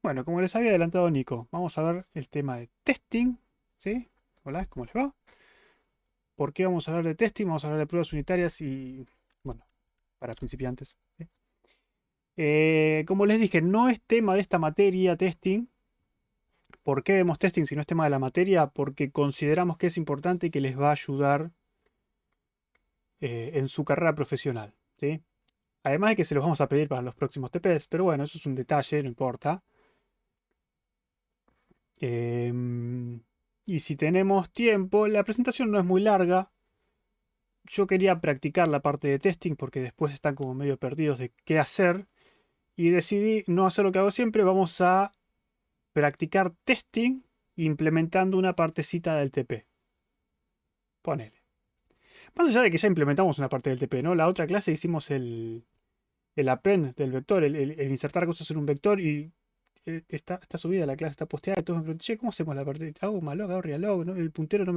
Bueno, como les había adelantado Nico, vamos a ver el tema de testing, ¿sí? Hola, ¿cómo les va? ¿Por qué vamos a hablar de testing? Vamos a hablar de pruebas unitarias y, bueno, para principiantes, ¿sí? Como les dije, no es tema de esta materia testing. ¿Por qué vemos testing si no es tema de la materia? Porque consideramos que es importante y que les va a ayudar en su carrera profesional, ¿sí? Además de que se los vamos a pedir para los próximos TPs, pero bueno, eso es un detalle, no importa. Em, y si tenemos tiempo, la presentación no es muy larga. Yo quería practicar la parte de testing porque después están como medio perdidos de qué hacer. Y decidí no hacer lo que hago siempre. Vamos a practicar testing implementando una partecita del TP. Ponele. Más allá de que ya implementamos una parte del TP, ¿no? La otra clase hicimos el append del vector, el insertar cosas en un vector y está subida la clase, está posteada. Y todos me preguntan, che, ¿cómo hacemos la parte? Hago malog, hago realog, ¿no? El puntero no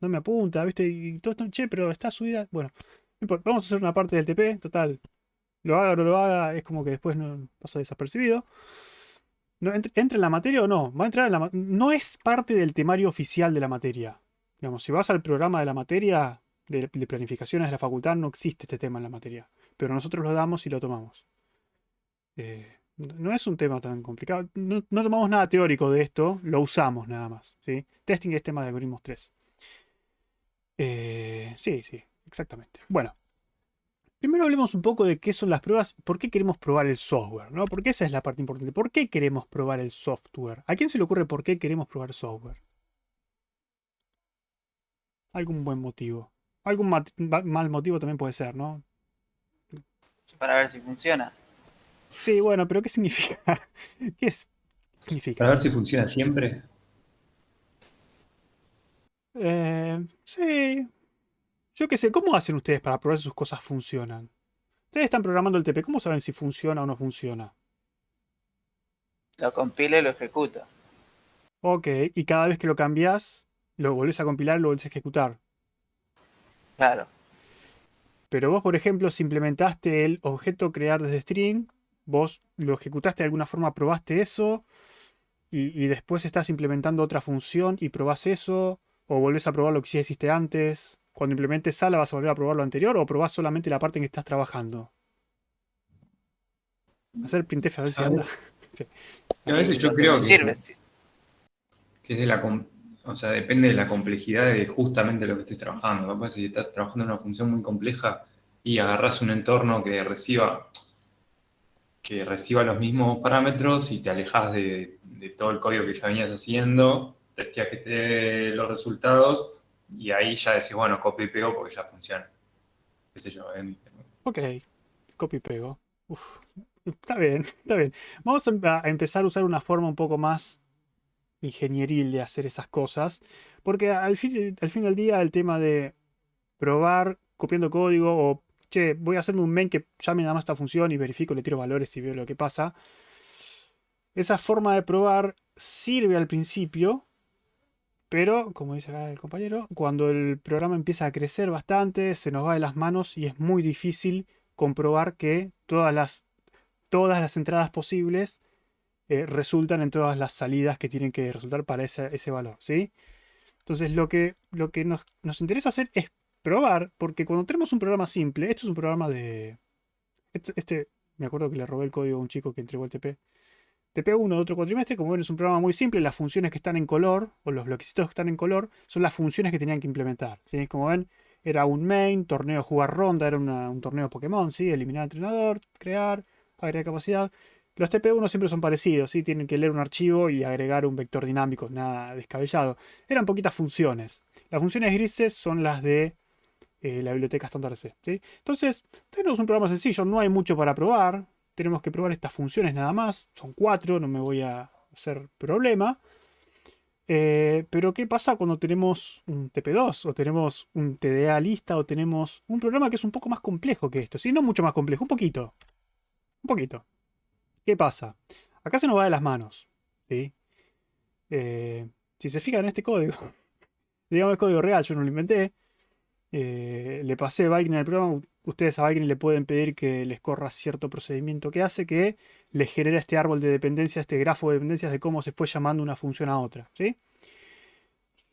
me apunta, ¿viste? Y todo esto, che, pero está subida. Bueno, no importa, vamos a hacer una parte del TP, total. Lo haga o no lo haga, es como que después no pasa desapercibido. No, ¿entra en la materia o no? Va a entrar en no es parte del temario oficial de la materia. Digamos, si vas al programa de la materia, de planificaciones de la facultad, no existe este tema en la materia. Pero nosotros lo damos y lo tomamos. No es un tema tan complicado. No tomamos nada teórico de esto, lo usamos nada más. ¿Sí? Testing es tema de algoritmos 3. Sí, sí, exactamente. Bueno, primero hablemos un poco de qué son las pruebas, por qué queremos probar el software, ¿no? Porque esa es la parte importante. ¿Por qué queremos probar el software? ¿A quién se le ocurre por qué queremos probar software? Algún buen motivo. Algún mal motivo también puede ser, ¿no? Para ver si funciona. Sí, bueno, pero ¿qué significa? ¿Qué Para significa? ver si funciona siempre. Sí, yo qué sé, ¿cómo hacen ustedes para probar si sus cosas funcionan? Ustedes están programando el TP, ¿cómo saben si funciona o no funciona? Lo compila y lo ejecuta. Ok, y cada vez que lo cambias, lo volvés a compilar, lo volvés a ejecutar. Claro. Pero vos, por ejemplo, si implementaste el objeto crear desde string, vos lo ejecutaste de alguna forma, probaste eso, y después estás implementando otra función y probás eso, o volvés a probar lo que ya hiciste antes. Cuando implementes Sala vas a volver a probar lo anterior, o probás solamente la parte en que estás trabajando. Hacer printf a ver si A anda. veces, Sí. a Ah, veces Y yo lo que me creo sirve, que es de o sea, depende de la complejidad de justamente lo que estés trabajando. Capaz si estás trabajando en una función muy compleja y agarras un entorno que reciba los mismos parámetros y te alejas de todo el código que ya venías haciendo, testeas que te dé los resultados y ahí ya decís, bueno, copio y pego porque ya funciona. Qué sé yo. ok, copy pego. Uf, está bien, está bien. Vamos a empezar a usar una forma un poco más ingenieril de hacer esas cosas. Porque al fin del día el tema de probar copiando código o, che, voy a hacerme un main que llame nada más esta función y verifico, le tiro valores y veo lo que pasa. Esa forma de probar sirve al principio, pero, como dice acá el compañero, cuando el programa empieza a crecer bastante, se nos va de las manos y es muy difícil comprobar que todas las entradas posibles resultan en todas las salidas que tienen que resultar para ese valor, ¿sí? Entonces lo que nos interesa hacer es probar, porque cuando tenemos un programa simple, esto es un programa de... Me acuerdo que le robé el código a un chico que entregó el TP. TP1 de otro cuatrimestre, como ven, es un programa muy simple. Las funciones que están en color, o los bloquecitos que están en color, son las funciones que tenían que implementar. ¿Sí? Como ven, era un main, torneo jugar ronda, era un torneo Pokémon, ¿sí? Eliminar entrenador, crear, agregar capacidad. Los TP1 siempre son parecidos, ¿sí? Tienen que leer un archivo y agregar un vector dinámico, nada descabellado. Eran poquitas funciones. Las funciones grises son las de la biblioteca estándar C. ¿Sí? Entonces, tenemos un programa sencillo, no hay mucho para probar. Tenemos que probar estas funciones nada más. Son cuatro, no me voy a hacer problema. Pero ¿qué pasa cuando tenemos un TP2 o tenemos un TDA lista o tenemos un programa que es un poco más complejo que esto? ¿Sí? No mucho más complejo, un poquito. Un poquito. ¿Qué pasa? Acá se nos va de las manos. ¿Sí? Si se fijan en este código, digamos es código real, yo no lo inventé. le pasé Valkyrie en el programa. Ustedes a Valkyrie le pueden pedir que les corra cierto procedimiento que hace que les genera este árbol de dependencias, este grafo de dependencias de cómo se fue llamando una función a otra, ¿sí?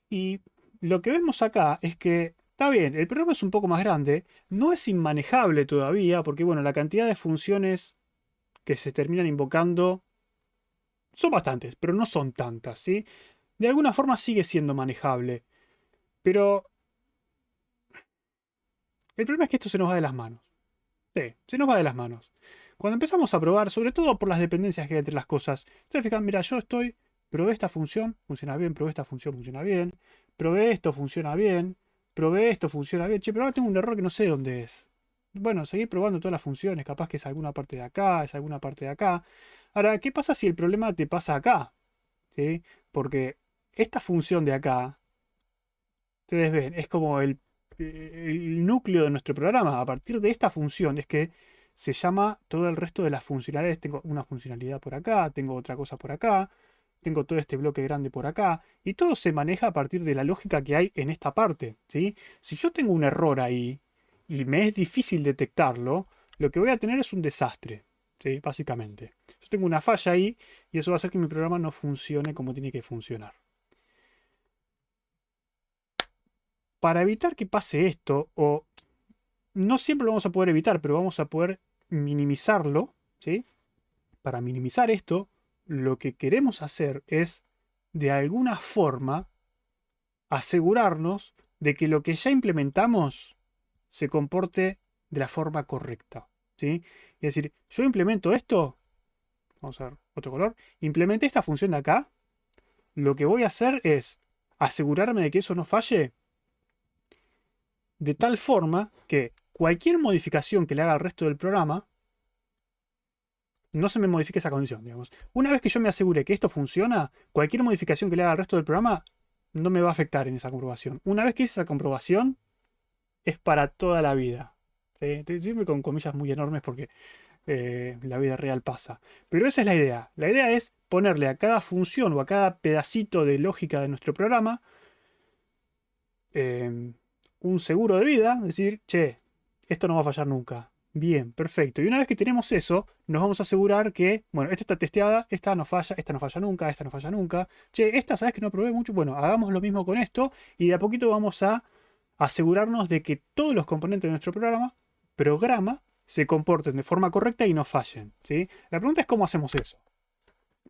Y lo que vemos acá es que, está bien, el programa es un poco más grande, no es inmanejable todavía, porque bueno, la cantidad de funciones que se terminan invocando son bastantes, pero no son tantas, ¿sí? De alguna forma sigue siendo manejable, pero el problema es que esto se nos va de las manos. Sí, se nos va de las manos. Cuando empezamos a probar, sobre todo por las dependencias que hay entre las cosas, ustedes fijan, mira, probé esta función, funciona bien, probé esta función, funciona bien, probé esto, funciona bien, probé esto, funciona bien, che, pero ahora tengo un error que no sé dónde es. Bueno, seguí probando todas las funciones, capaz que es alguna parte de acá, es alguna parte de acá. Ahora, ¿qué pasa si el problema te pasa acá? ¿Sí? Porque esta función de acá, ustedes ven, es como el núcleo de nuestro programa. A partir de esta función es que se llama todo el resto de las funcionalidades. Tengo una funcionalidad por acá, tengo otra cosa por acá, tengo todo este bloque grande por acá, y todo se maneja a partir de la lógica que hay en esta parte, ¿sí? Si yo tengo un error ahí y me es difícil detectarlo, lo que voy a tener es un desastre, ¿sí? Básicamente. Yo tengo una falla ahí y eso va a hacer que mi programa no funcione como tiene que funcionar. Para evitar que pase esto, o no siempre lo vamos a poder evitar, pero vamos a poder minimizarlo, ¿sí? Para minimizar esto, lo que queremos hacer es, de alguna forma, asegurarnos de que lo que ya implementamos se comporte de la forma correcta, ¿sí? Es decir, yo implemento esto, vamos a ver otro color, implementé esta función de acá, lo que voy a hacer es asegurarme de que eso no falle de tal forma que cualquier modificación que le haga al resto del programa no se me modifique esa condición, digamos. Una vez que yo me asegure que esto funciona, cualquier modificación que le haga al resto del programa no me va a afectar en esa comprobación. Una vez que hice esa comprobación, es para toda la vida. ¿Sí? Siempre con comillas muy enormes porque la vida real pasa. Pero esa es la idea. La idea es ponerle a cada función o a cada pedacito de lógica de nuestro programa un seguro de vida, decir, che, esto no va a fallar nunca. Bien, perfecto. Y una vez que tenemos eso, nos vamos a asegurar que, bueno, esta está testeada, esta no falla nunca, esta no falla nunca. Che, esta sabes que no probé mucho. Bueno, hagamos lo mismo con esto y de a poquito vamos a asegurarnos de que todos los componentes de nuestro programa se comporten de forma correcta y no fallen, ¿sí? La pregunta es cómo hacemos eso.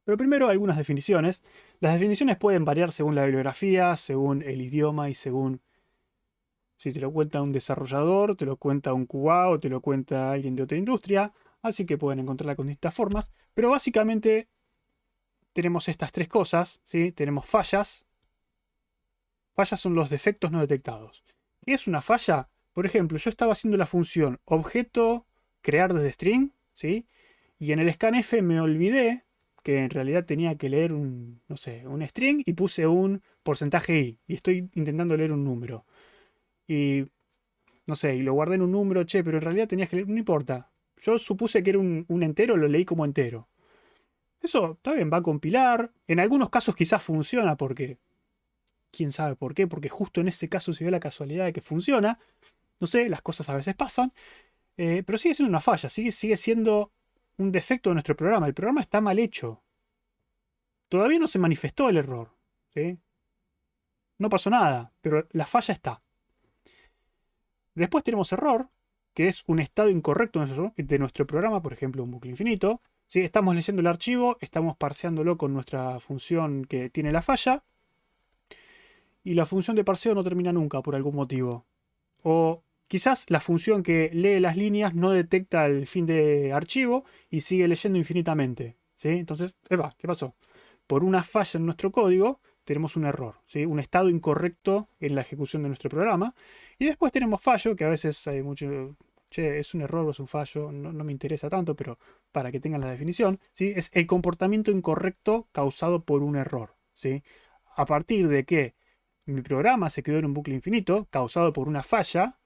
Pero primero algunas definiciones. Las definiciones pueden variar según la bibliografía, según el idioma y según si te lo cuenta un desarrollador, te lo cuenta un QA o te lo cuenta alguien de otra industria. Así que pueden encontrarla con distintas formas. Pero básicamente tenemos estas tres cosas, ¿sí? Tenemos fallas. Fallas son los defectos no detectados. ¿Qué es una falla? Por ejemplo, yo estaba haciendo la función objeto crear desde string, ¿sí? Y en el scanf me olvidé que en realidad tenía que leer no sé, un string y puse un porcentaje i. Y estoy intentando leer un número. Y, no sé, y lo guardé en un número, che, pero en realidad tenías que leer, no importa. Yo supuse que era un entero, lo leí como entero. Eso, está bien, va a compilar. En algunos casos quizás funciona porque quién sabe por qué, porque justo en ese caso se dio la casualidad de que funciona. No sé, las cosas a veces pasan. Pero sigue siendo una falla, sigue siendo un defecto de nuestro programa. El programa está mal hecho. Todavía no se manifestó el error, ¿sí? No pasó nada, pero la falla está. Después tenemos error, que es un estado incorrecto de nuestro programa, por ejemplo, un bucle infinito. ¿Sí? Estamos leyendo el archivo, estamos parseándolo con nuestra función que tiene la falla, y la función de parseo no termina nunca por algún motivo. O quizás la función que lee las líneas no detecta el fin de archivo y sigue leyendo infinitamente, ¿sí? Entonces, ¿qué pasó? Por una falla en nuestro código tenemos un error, ¿sí? Un estado incorrecto en la ejecución de nuestro programa. Y después tenemos fallo, que a veces hay mucho, che, es un error o es un fallo, no me interesa tanto, pero para que tengan la definición, ¿sí? Es el comportamiento incorrecto causado por un error, ¿sí? A partir de que mi programa se quedó en un bucle infinito causado por una falla,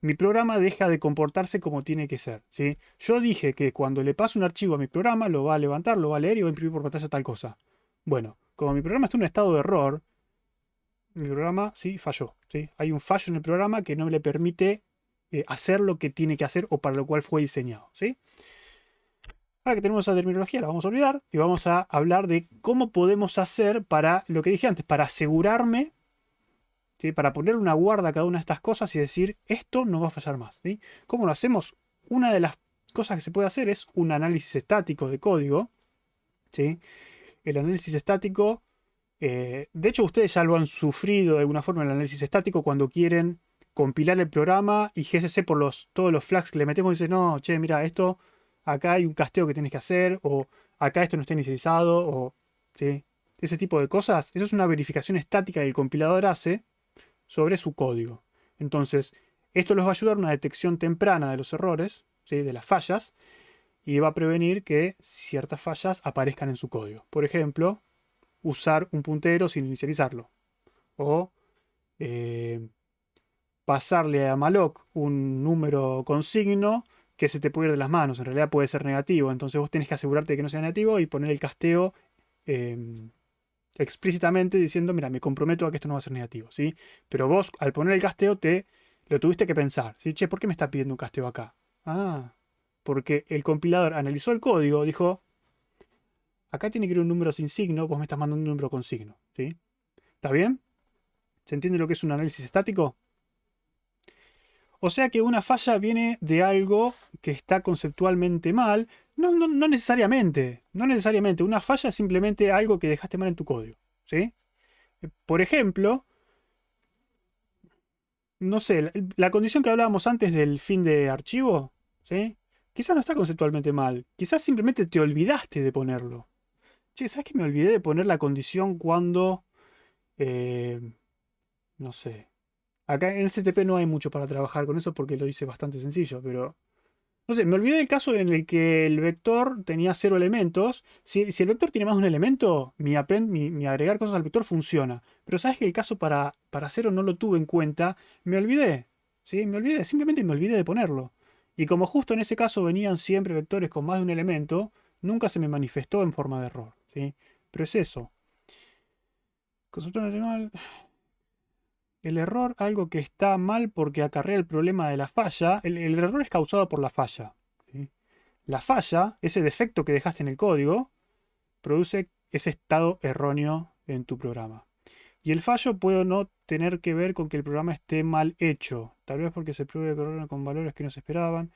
mi programa deja de comportarse como tiene que ser, ¿sí? Yo dije que cuando le paso un archivo a mi programa, lo va a levantar, lo va a leer y va a imprimir por pantalla tal cosa. Bueno, como mi programa está en un estado de error, Mi programa, sí, falló. ¿Sí? Hay un fallo en el programa que no le permite hacer lo que tiene que hacer o para lo cual fue diseñado. ¿Sí? Ahora que tenemos esa terminología, la vamos a olvidar y vamos a hablar de cómo podemos hacer para, lo que dije antes, para asegurarme, ¿sí? Para poner una guarda a cada una de estas cosas y decir, esto no va a fallar más. ¿Sí? ¿Cómo lo hacemos? Una de las cosas que se puede hacer es un análisis estático de código. ¿Sí? El análisis estático, de hecho ustedes ya lo han sufrido de alguna forma, el análisis estático, cuando quieren compilar el programa y GCC por todos los flags que le metemos dice, no, che, mira, esto, acá hay un casteo que tienes que hacer, o acá esto no está inicializado, o ¿sí? Ese tipo de cosas. Eso es una verificación estática que el compilador hace sobre su código. Entonces, esto los va a ayudar a una detección temprana de los errores, ¿sí? De las fallas, y va a prevenir que ciertas fallas aparezcan en su código. Por ejemplo, usar un puntero sin inicializarlo. O pasarle a malloc un número con signo que se te puede ir de las manos. En realidad puede ser negativo. Entonces vos tenés que asegurarte de que no sea negativo y poner el casteo explícitamente diciendo, mira, me comprometo a que esto no va a ser negativo. ¿Sí? Pero vos al poner el casteo lo tuviste que pensar. ¿Sí? Che, ¿por qué me está pidiendo un casteo acá? Ah, porque el compilador analizó el código, dijo, acá tiene que ir un número sin signo, vos me estás mandando un número con signo. ¿Sí? ¿Está bien? ¿Se entiende lo que es un análisis estático? O sea que una falla viene de algo que está conceptualmente mal. No necesariamente. No necesariamente. Una falla es simplemente algo que dejaste mal en tu código. ¿Sí? Por ejemplo, no sé, la condición que hablábamos antes del fin de archivo, ¿sí? Quizás no está conceptualmente mal. Quizás simplemente te olvidaste de ponerlo. Che, ¿sabes que me olvidé de poner la condición cuando... eh, no sé. Acá en STP no hay mucho para trabajar con eso porque lo hice bastante sencillo, pero... No sé, me olvidé del caso en el que el vector tenía 0 elementos. Si el vector tiene más de un elemento, mi agregar cosas al vector funciona. Pero sabes que el caso para 0 no lo tuve en cuenta, me olvidé. ¿Sí? Me olvidé, simplemente me olvidé de ponerlo. Y como justo en ese caso venían siempre vectores con más de un elemento, nunca se me manifestó en forma de error. ¿Sí? Pero es eso. Constructor animal. El error, algo que está mal porque acarrea el problema de la falla. El error es causado por la falla. ¿Sí? La falla, ese defecto que dejaste en el código, produce ese estado erróneo en tu programa. Y el fallo puede no tener que ver con que el programa esté mal hecho. Tal vez porque se pruebe correr con valores que no se esperaban.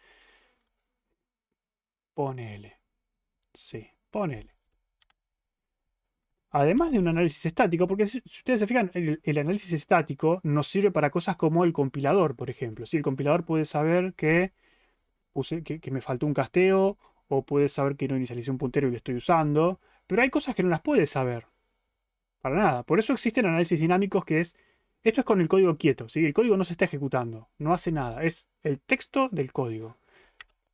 Ponele. Sí, ponele. Además de un análisis estático, porque si ustedes se fijan, el análisis estático nos sirve para cosas como el compilador, por ejemplo. Si el compilador puede saber que me faltó un casteo, o puede saber que no inicialicé un puntero y lo estoy usando, pero hay cosas que no las puede saber. Para nada. Por eso existen análisis dinámicos esto es con el código quieto, ¿sí? El código no se está ejecutando, no hace nada, es el texto del código.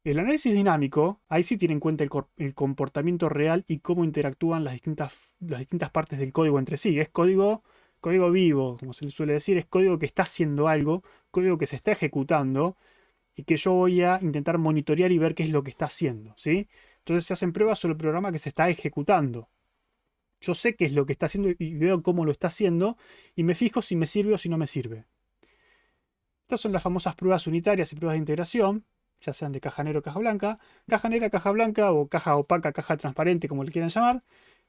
El análisis dinámico, ahí sí tiene en cuenta el comportamiento real y cómo interactúan las distintas partes del código entre sí. Es código vivo, como se le suele decir, es código que está haciendo algo, código que se está ejecutando, y que yo voy a intentar monitorear y ver qué es lo que está haciendo, ¿sí? Entonces se hacen pruebas sobre el programa que se está ejecutando. Yo sé qué es lo que está haciendo y veo cómo lo está haciendo y me fijo si me sirve o si no me sirve. Estas son las famosas pruebas unitarias y pruebas de integración, ya sean de caja negra o caja blanca. Caja negra, caja blanca o caja opaca, caja transparente, como le quieran llamar.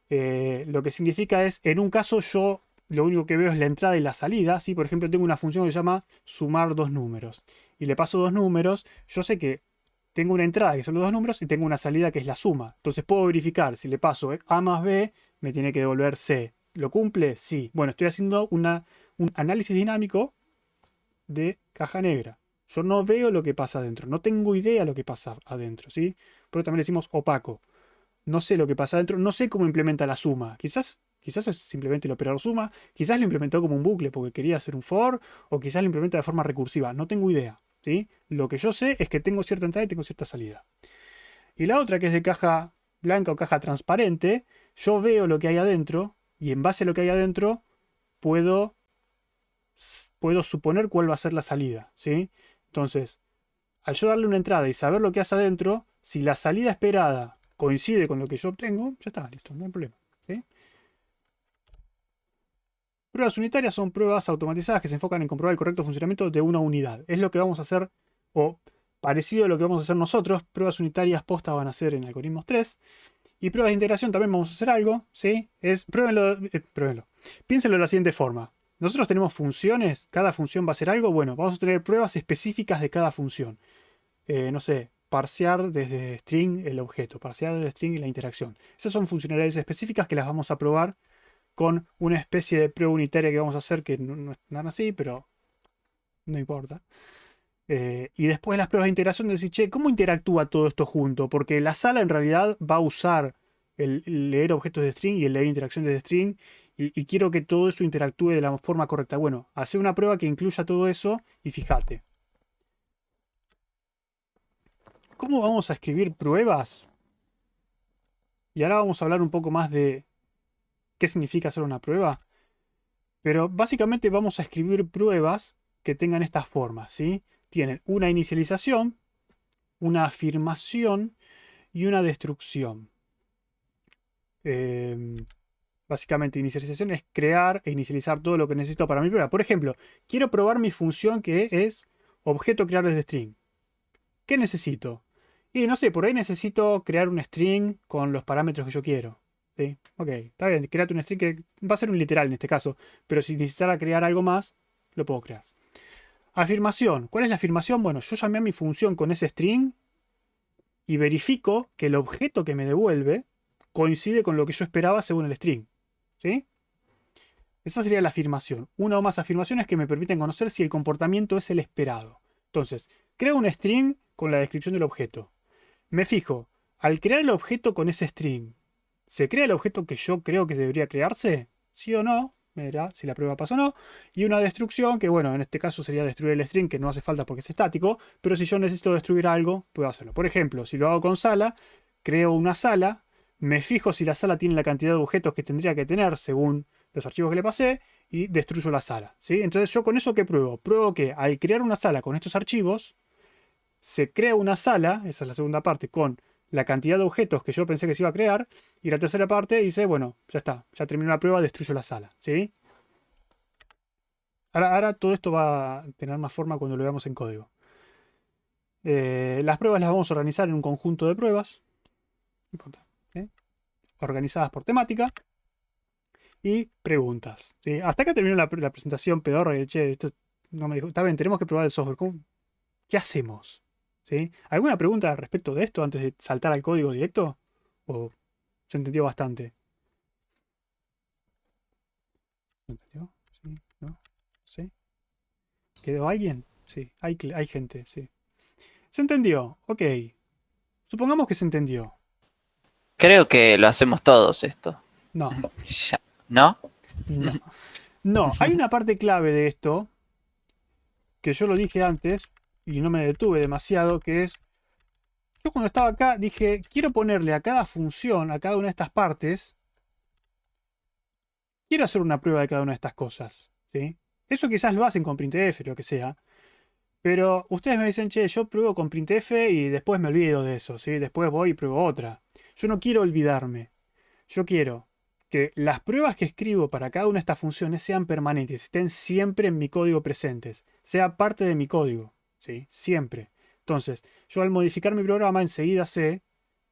Lo que significa es, en un caso yo lo único que veo es la entrada y la salida. ¿Sí? Por ejemplo, tengo una función que se llama sumar dos números. Y le paso dos números, yo sé que tengo una entrada que son los dos números y tengo una salida que es la suma. Entonces puedo verificar si le paso A más B, me tiene que devolver C. ¿Lo cumple? Sí. Bueno, estoy haciendo un análisis dinámico de caja negra. Yo no veo lo que pasa adentro, no tengo idea de lo que pasa adentro, ¿sí? Pero también decimos opaco. No sé lo que pasa adentro, no sé cómo implementa la suma. Quizás es simplemente el operador suma, quizás lo implementó como un bucle porque quería hacer un for, o quizás lo implementa de forma recursiva, no tengo idea, ¿sí? Lo que yo sé es que tengo cierta entrada y tengo cierta salida. Y la otra, que es de caja blanca o caja transparente, yo veo lo que hay adentro y en base a lo que hay adentro puedo suponer cuál va a ser la salida, ¿sí? Entonces, al yo darle una entrada y saber lo que hace adentro, si la salida esperada coincide con lo que yo obtengo, ya está, listo, no hay problema, ¿sí? Pruebas unitarias son pruebas automatizadas que se enfocan en comprobar el correcto funcionamiento de una unidad. Es lo que vamos a hacer, o parecido a lo que vamos a hacer nosotros. Pruebas unitarias posta van a ser en algoritmos 3. Y pruebas de integración también vamos a hacer algo, ¿sí? Pruébenlo. Piénsenlo de la siguiente forma. Nosotros tenemos funciones, cada función va a hacer algo. Bueno, vamos a tener pruebas específicas de cada función. No sé, parsear desde string el objeto, parsear desde string la interacción. Esas son funcionalidades específicas que las vamos a probar con una especie de prueba unitaria que vamos a hacer, que no es nada así, pero no importa. Y después las pruebas de integración, decir, che, ¿cómo interactúa todo esto junto? Porque la sala en realidad va a usar el leer objetos de string y el leer interacciones de string, y quiero que todo eso interactúe de la forma correcta. Bueno, hace una prueba que incluya todo eso y fíjate. ¿Cómo vamos a escribir pruebas? Y ahora vamos a hablar un poco más de qué significa hacer una prueba. Pero básicamente vamos a escribir pruebas que tengan estas formas, ¿sí? Tienen una inicialización, una afirmación y una destrucción. Básicamente, inicialización es crear e inicializar todo lo que necesito para mi prueba. Por ejemplo, quiero probar mi función que es objeto crear desde string. ¿Qué necesito? Y no sé, por ahí necesito crear un string con los parámetros que yo quiero. ¿Sí? Ok, está bien, créate un string que va a ser un literal en este caso, pero si necesitara crear algo más, lo puedo crear. Afirmación. ¿Cuál es la afirmación? Bueno, yo llamé a mi función con ese string y verifico que el objeto que me devuelve coincide con lo que yo esperaba según el string. ¿Sí? Esa sería la afirmación. Una o más afirmaciones que me permiten conocer si el comportamiento es el esperado. Entonces, creo un string con la descripción del objeto. Me fijo, al crear el objeto con ese string, ¿se crea el objeto que yo creo que debería crearse? ¿Sí o no? Me dirá si la prueba pasa o no. Y una destrucción, que bueno, en este caso sería destruir el string, que no hace falta porque es estático, pero si yo necesito destruir algo, puedo hacerlo. Por ejemplo, si lo hago con sala, creo una sala, me fijo si la sala tiene la cantidad de objetos que tendría que tener según los archivos que le pasé y destruyo la sala, ¿sí? Entonces yo con eso ¿qué pruebo? Pruebo que al crear una sala con estos archivos, se crea una sala, esa es la segunda parte, con la cantidad de objetos que yo pensé que se iba a crear, y la tercera parte dice, bueno, ya está, ya terminó la prueba, destruyo la sala, ¿sí? Ahora todo esto va a tener más forma cuando lo veamos en código. Las pruebas las vamos a organizar en un conjunto de pruebas, no importa, ¿sí? Organizadas por temática y preguntas, ¿sí? Hasta acá terminó la presentación pedorra de, che, esto no me dijo, está bien, tenemos que probar el software, ¿qué hacemos? ¿Sí? ¿Alguna pregunta al respecto de esto antes de saltar al código directo? ¿O se entendió bastante? ¿Se entendió? ¿Sí? ¿No? ¿Sí? ¿Quedó alguien? Sí, hay gente, sí. ¿Se entendió? Ok. Supongamos que se entendió. Creo que lo hacemos todos esto. No, Ya. ¿No? no. No, hay una parte clave de esto que yo lo dije antes y no me detuve demasiado, que es, yo cuando estaba acá dije, quiero ponerle a cada función, a cada una de estas partes, quiero hacer una prueba de cada una de estas cosas, ¿sí? Eso quizás lo hacen con printf, lo que sea. Pero ustedes me dicen, che, yo pruebo con printf y después me olvido de eso, ¿sí? Después voy y pruebo otra. Yo no quiero olvidarme. Yo quiero que las pruebas que escribo para cada una de estas funciones sean permanentes, estén siempre en mi código presentes, sea parte de mi código, ¿sí? Siempre. Entonces, yo al modificar mi programa enseguida sé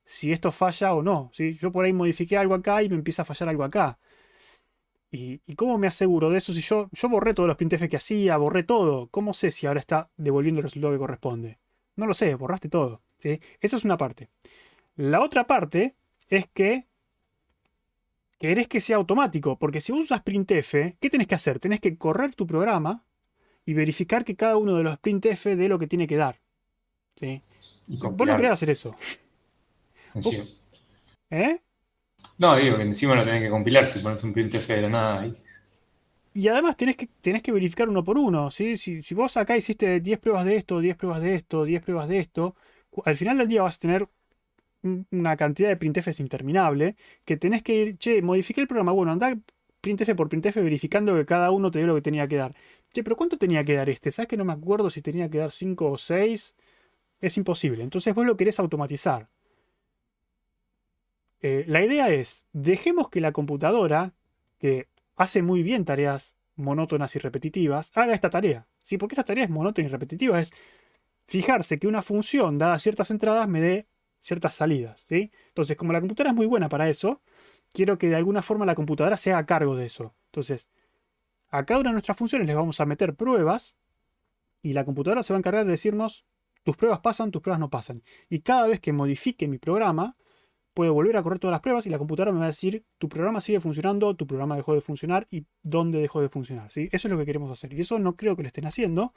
si esto falla o no, ¿sí? Yo por ahí modifiqué algo acá y me empieza a fallar algo acá. ¿Y cómo me aseguro de eso? Si yo borré todos los printf que hacía, borré todo, ¿cómo sé si ahora está devolviendo el resultado que corresponde? No lo sé, borraste todo, ¿sí? Esa es una parte. La otra parte es que querés que sea automático, porque si vos usas printf, ¿qué tenés que hacer? Tenés que correr tu programa y verificar que cada uno de los printf dé lo que tiene que dar, ¿sí? Y Vos no compilar querés hacer eso. encima. ¿Eh? No, digo que encima lo tenés que compilar si pones un printf de la nada ahí. Y además tenés que verificar uno por uno, ¿sí? Si vos acá hiciste 10 pruebas de esto, 10 pruebas de esto, 10 pruebas de esto, al final del día vas a tener una cantidad de printfs interminable que tenés que ir, che, modifiqué el programa, bueno, andá printf por printf verificando que cada uno te dio lo que tenía que dar. Che, pero ¿cuánto tenía que dar este? ¿Sabes que no me acuerdo si tenía que dar 5 o 6? Es imposible. Entonces vos lo querés automatizar. La idea es, dejemos que la computadora, que hace muy bien tareas monótonas y repetitivas, haga esta tarea. ¿Sí? Porque esta tarea es monótona y repetitiva, es fijarse que una función, dadas ciertas entradas, me dé ciertas salidas. ¿Sí? Entonces, como la computadora es muy buena para eso, quiero que de alguna forma la computadora se haga cargo de eso. Entonces, a cada una de nuestras funciones les vamos a meter pruebas y la computadora se va a encargar de decirnos, tus pruebas pasan, tus pruebas no pasan. Y cada vez que modifique mi programa, puedo volver a correr todas las pruebas y la computadora me va a decir, tu programa sigue funcionando, tu programa dejó de funcionar y dónde dejó de funcionar. ¿Sí? Eso es lo que queremos hacer. Y eso no creo que lo estén haciendo.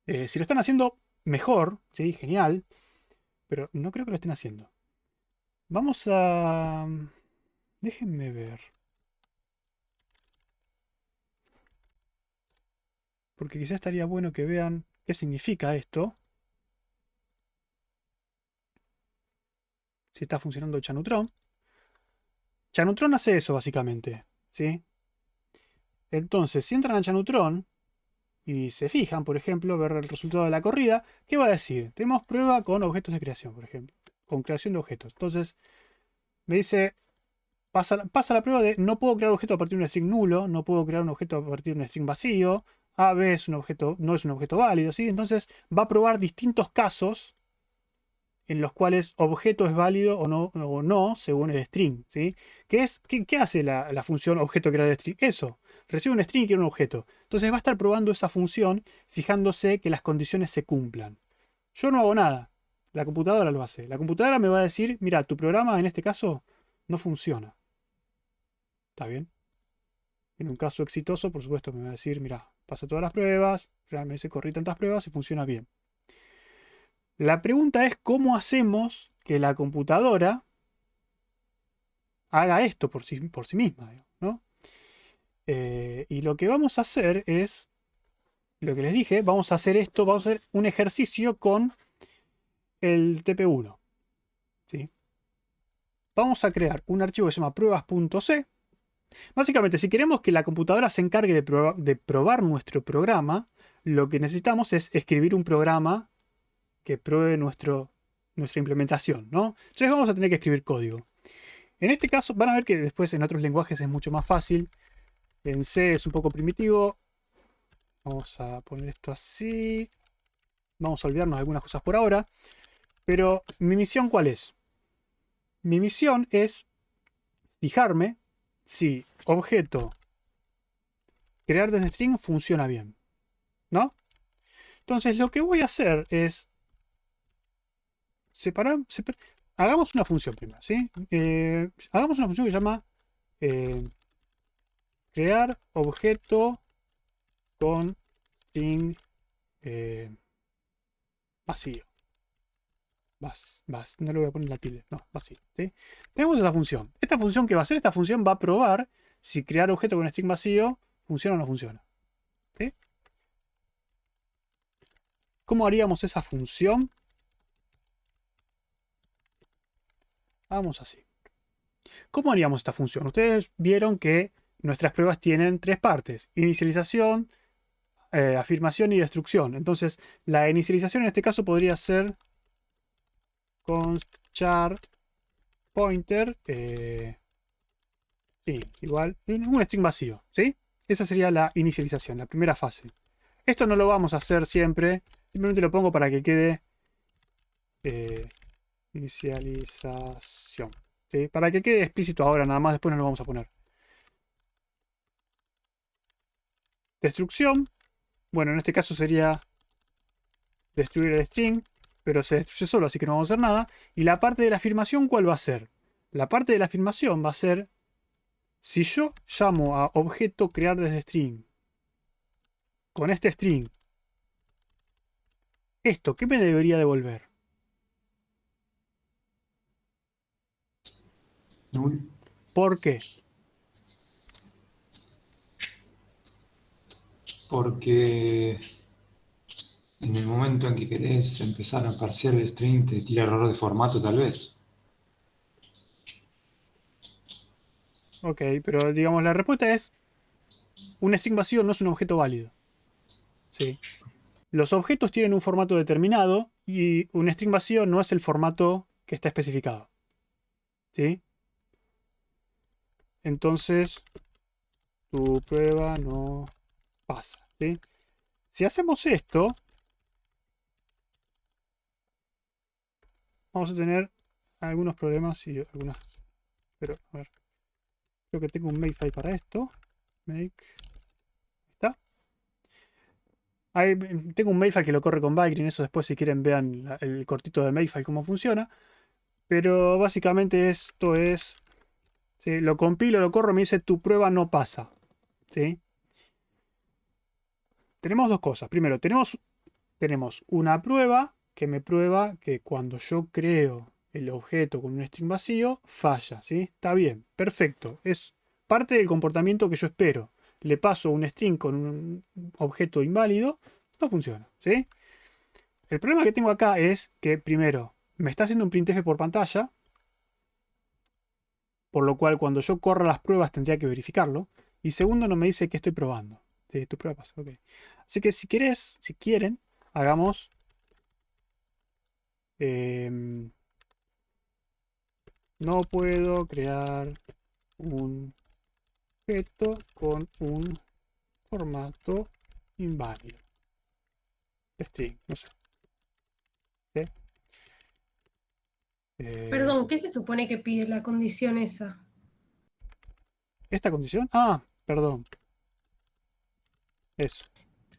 Si lo están haciendo, mejor, ¿sí? Genial. Pero no creo que lo estén haciendo. Vamos a... Déjenme ver. Porque quizás estaría bueno que vean qué significa esto. Si está funcionando Chanutron. Chanutron hace eso básicamente. ¿Sí? Entonces, si entran a Chanutron y se fijan, por ejemplo, ver el resultado de la corrida, ¿qué va a decir? Tenemos prueba con objetos de creación, por ejemplo. Con creación de objetos. Entonces, me dice, pasa la prueba de no puedo crear un objeto a partir de un string nulo, no puedo crear un objeto a partir de un string vacío, A, B es un objeto, no es un objeto válido, ¿sí? Entonces, va a probar distintos casos en los cuales objeto es válido o no según el string. ¿Sí? ¿Qué hace la función objeto crear string? Eso, recibe un string y quiere un objeto. Entonces va a estar probando esa función fijándose que las condiciones se cumplan. Yo no hago nada, la computadora lo hace. La computadora me va a decir, mira, tu programa en este caso no funciona. ¿Está bien? En un caso exitoso, por supuesto, me va a decir, mira, pasa todas las pruebas, realmente corrí tantas pruebas y funciona bien. La pregunta es cómo hacemos que la computadora haga esto por sí misma, ¿no? Y lo que vamos a hacer es, lo que les dije, vamos a hacer esto, vamos a hacer un ejercicio con el TP1. ¿Sí? Vamos a crear un archivo que se llama pruebas.c. Básicamente, si queremos que la computadora se encargue de probar nuestro programa, lo que necesitamos es escribir un programa que pruebe nuestra implementación, ¿no? Entonces vamos a tener que escribir código. En este caso, van a ver que después en otros lenguajes es mucho más fácil. En C es un poco primitivo. Vamos a poner esto así. Vamos a olvidarnos de algunas cosas por ahora. Pero mi misión, ¿cuál es? Mi misión es fijarme si objeto crear desde string funciona bien, ¿no? Entonces lo que voy a hacer es hagamos una función primero, ¿sí? Hagamos una función que se llama crear objeto con string vacío. No le voy a poner la tilde, no, vacío. ¿Sí? Tenemos esta función. Esta función que va a hacer, esta función va a probar si crear objeto con string vacío funciona o no funciona. ¿Sí? ¿Cómo haríamos esa función? Hagamos así. ¿Cómo haríamos esta función? Ustedes vieron que nuestras pruebas tienen tres partes: inicialización, afirmación y destrucción. Entonces, la inicialización en este caso podría ser con char pointer, sí, igual, un string vacío, ¿sí? Esa sería la inicialización, la primera fase. Esto no lo vamos a hacer siempre, simplemente lo pongo para que quede inicialización, ¿sí? Para que quede explícito ahora, nada más, después no lo vamos a poner. Destrucción, bueno, en este caso sería destruir el string, pero se destruye solo, así que no vamos a hacer nada. Y la parte de la afirmación, ¿cuál va a ser? La parte de la afirmación va a ser, si yo llamo a objeto crear desde string, con este string, esto, ¿qué me debería devolver? Null. ¿Por qué? Porque en el momento en que querés empezar a parsear el string te tira error de formato tal vez. Ok, pero digamos la respuesta es, un string vacío no es un objeto válido. ¿Sí? Los objetos tienen un formato determinado y un string vacío no es el formato que está especificado. ¿Sí? Entonces, tu prueba no pasa, ¿sí? Si hacemos esto, vamos a tener algunos problemas y algunas... Pero, a ver. Creo que tengo un makefile para esto. Make. ¿Está? Ahí, tengo un makefile que lo corre con Valgrind. Eso después, si quieren, vean el cortito de makefile cómo funciona. Pero básicamente esto es... ¿sí? Lo compilo, lo corro, me dice tu prueba no pasa. ¿Sí? Tenemos dos cosas. Primero, tenemos una prueba que me prueba que cuando yo creo el objeto con un string vacío, falla, ¿sí? Está bien, perfecto. Es parte del comportamiento que yo espero. Le paso un string con un objeto inválido, no funciona, ¿sí? El problema que tengo acá es que, primero, me está haciendo un printf por pantalla, por lo cual cuando yo corra las pruebas tendría que verificarlo. Y segundo, no me dice que estoy probando. Sí, tu prueba pasa, ok. Así que si quieren, hagamos... no puedo crear un objeto con un formato inválido. String, no sé. ¿Sí? Perdón, ¿qué se supone que pide la condición esa? ¿Esta condición? Ah, perdón. Eso.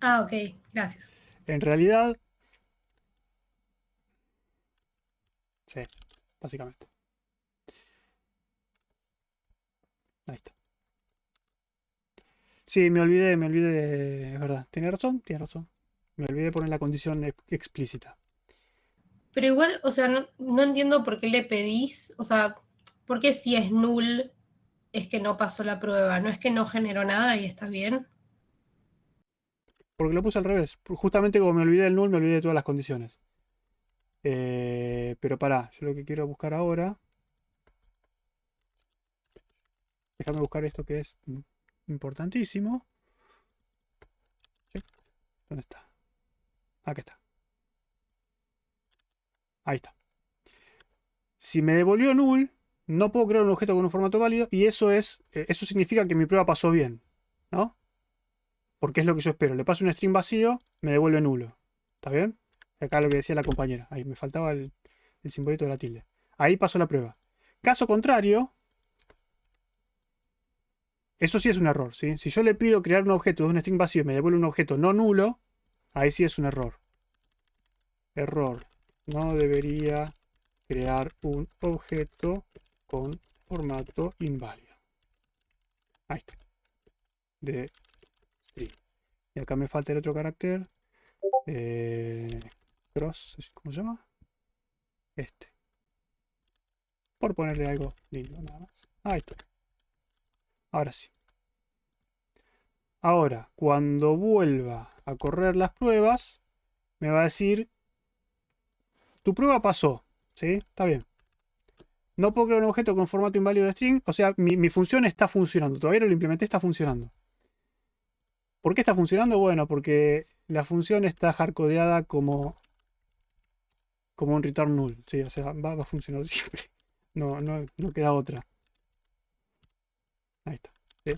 Ah, ok, gracias. En realidad, sí, básicamente. Ahí está. Sí, me olvidé, es verdad. Tiene razón. Me olvidé de poner la condición explícita. Pero igual, o sea, no entiendo por qué le pedís, o sea, ¿por qué si es null es que no pasó la prueba? ¿No es que no generó nada y está bien? Porque lo puse al revés. Justamente como me olvidé del null, me olvidé de todas las condiciones. Pero pará, yo lo que quiero buscar ahora. Déjame buscar esto que es importantísimo. ¿Sí? ¿Dónde está? Aquí está. Ahí está. Si me devolvió null, no puedo crear un objeto con un formato válido. Y eso significa que mi prueba pasó bien. ¿No? Porque es lo que yo espero. Le paso un string vacío, me devuelve nulo. ¿Está bien? Acá lo que decía la compañera. Ahí me faltaba el simbolito de la tilde. Ahí pasó la prueba. Caso contrario, eso sí es un error, ¿sí? Si yo le pido crear un objeto de un string vacío y me devuelve un objeto no nulo, ahí sí es un error. Error. No debería crear un objeto con formato inválido. Ahí está. De string. Y acá me falta el otro carácter. Cross, ¿cómo se llama? Este. Por ponerle algo lindo, nada más. Ahí está. Ahora sí. Ahora, cuando vuelva a correr las pruebas, me va a decir, tu prueba pasó. ¿Sí? Está bien. No puedo crear un objeto con formato inválido de string. O sea, mi función está funcionando. Todavía no lo implementé, está funcionando. ¿Por qué está funcionando? Bueno, porque la función está hardcodeada como un return null. ¿Sí? O sea, va a funcionar siempre. No queda otra. Ahí está. ¿Sí?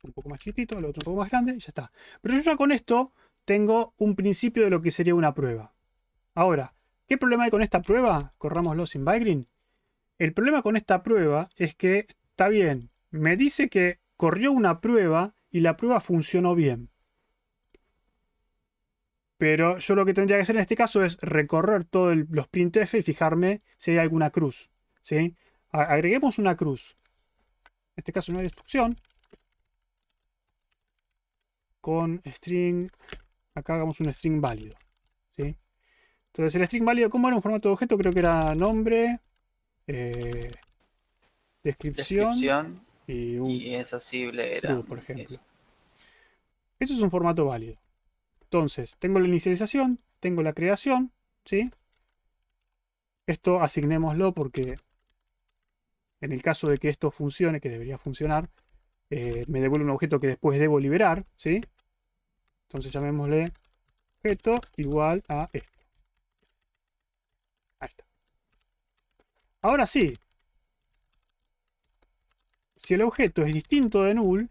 Un poco más chiquitito, el otro un poco más grande y ya está. Pero yo ya con esto tengo un principio de lo que sería una prueba. Ahora, ¿qué problema hay con esta prueba? Corrámoslo sin Valgrind. El problema con esta prueba es que, está bien, me dice que corrió una prueba y la prueba funcionó bien. Pero yo lo que tendría que hacer en este caso es recorrer todos los printf y fijarme si hay alguna cruz. ¿Sí? Agreguemos una cruz. En este caso no hay instrucción. Con string. Acá hagamos un string válido. ¿Sí? Entonces el string válido, ¿cómo era un formato de objeto? Creo que era nombre, descripción y es asible era true, por ejemplo. Eso es un formato válido. Entonces, tengo la inicialización, tengo la creación, ¿sí? Esto asignémoslo porque en el caso de que esto funcione, que debería funcionar, me devuelve un objeto que después debo liberar, ¿sí? Entonces llamémosle objeto igual a esto. Ahí está. Ahora sí. si el objeto es distinto de null,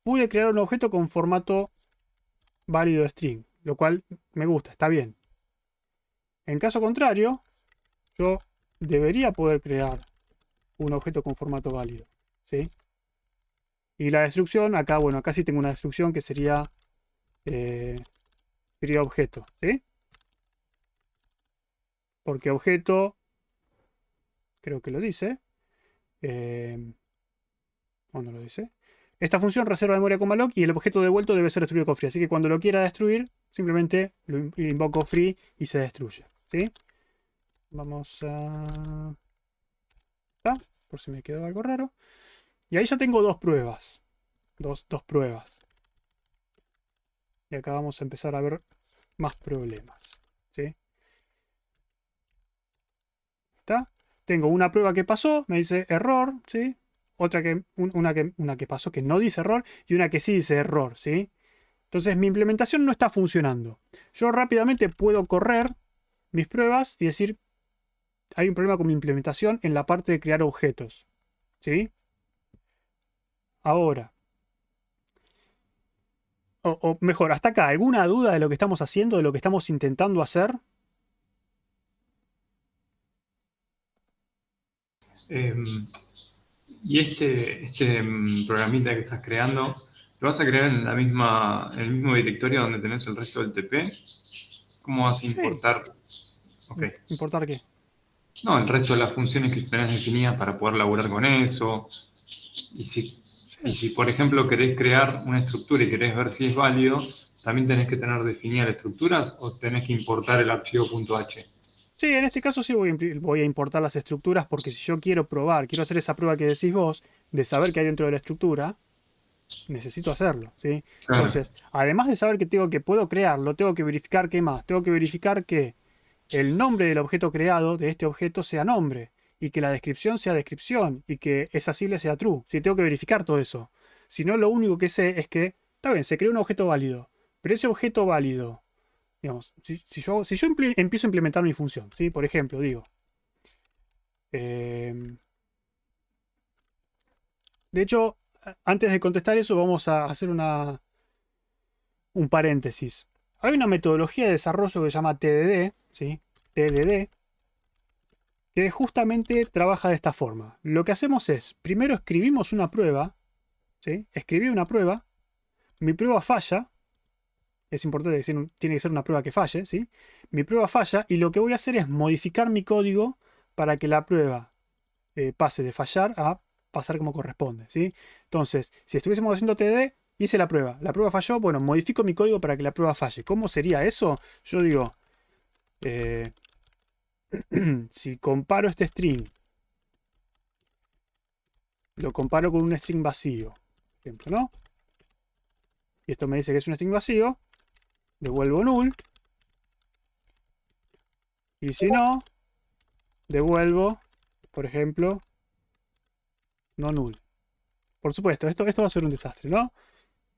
pude crear un objeto con formato válido de string, lo cual me gusta, está bien. En caso contrario, yo debería poder crear un objeto con formato válido, ¿sí? Y la destrucción, acá, bueno, acá sí tengo una destrucción que sería objeto, ¿sí? Porque objeto, creo que lo dice, o no lo dice. Esta función reserva memoria con malloc y el objeto devuelto debe ser destruido con free. Así que cuando lo quiera destruir, simplemente lo invoco free y se destruye, ¿sí? Vamos a... por si me quedó algo raro. Y ahí ya tengo dos pruebas. Dos pruebas. Y acá vamos a empezar a ver más problemas, ¿sí? ¿Está? Tengo una prueba que pasó, me dice error, ¿sí? Otra que, una que pasó que no dice error y una que sí dice error, ¿sí? Entonces mi implementación no está funcionando. Yo rápidamente puedo correr mis pruebas y decir, hay un problema con mi implementación en la parte de crear objetos, ¿sí? Ahora, o mejor, hasta acá, ¿alguna duda de lo que estamos haciendo, de lo que estamos intentando hacer? Y este programita que estás creando, ¿lo vas a crear en en el mismo directorio donde tenés el resto del TP? ¿Cómo vas a Sí. importar? Ok. ¿Importar qué? No, el resto de las funciones que tenés definidas para poder laburar con eso. Y si, por ejemplo, querés crear una estructura y querés ver si es válido, ¿también tenés que tener definidas las estructuras o tenés que importar el archivo .h? Sí, en este caso sí voy a importar las estructuras porque si yo quiero probar, quiero hacer esa prueba que decís vos, de saber qué hay dentro de la estructura, necesito hacerlo, ¿sí? Claro. Entonces, además de saber que puedo crearlo, tengo que verificar qué más. Tengo que verificar que el nombre del objeto creado, de este objeto, sea nombre. Y que la descripción sea descripción. Y que esa sigla sea true. Sí, tengo que verificar todo eso. Si no, lo único que sé es que, está bien, se creó un objeto válido. Pero ese objeto válido, digamos, si yo empiezo a implementar mi función, ¿sí? Por ejemplo, digo, de hecho, antes de contestar eso, vamos a hacer un paréntesis. Hay una metodología de desarrollo que se llama TDD, ¿sí? TDD, que justamente trabaja de esta forma. Lo que hacemos es, primero escribimos una prueba, ¿sí? Escribí una prueba, mi prueba falla, es importante decir, tiene que ser una prueba que falle, ¿sí? Mi prueba falla y lo que voy a hacer es modificar mi código para que la prueba pase de fallar a pasar como corresponde, ¿sí? Entonces, si estuviésemos haciendo TDD, hice la prueba falló, bueno, modifico mi código para que la prueba falle. ¿Cómo sería eso? Yo digo, si comparo este string, lo comparo con un string vacío, por ejemplo, ¿no? Y esto me dice que es un string vacío, devuelvo null. Y si no, devuelvo, por ejemplo, no null. Por supuesto, esto va a ser un desastre, ¿no?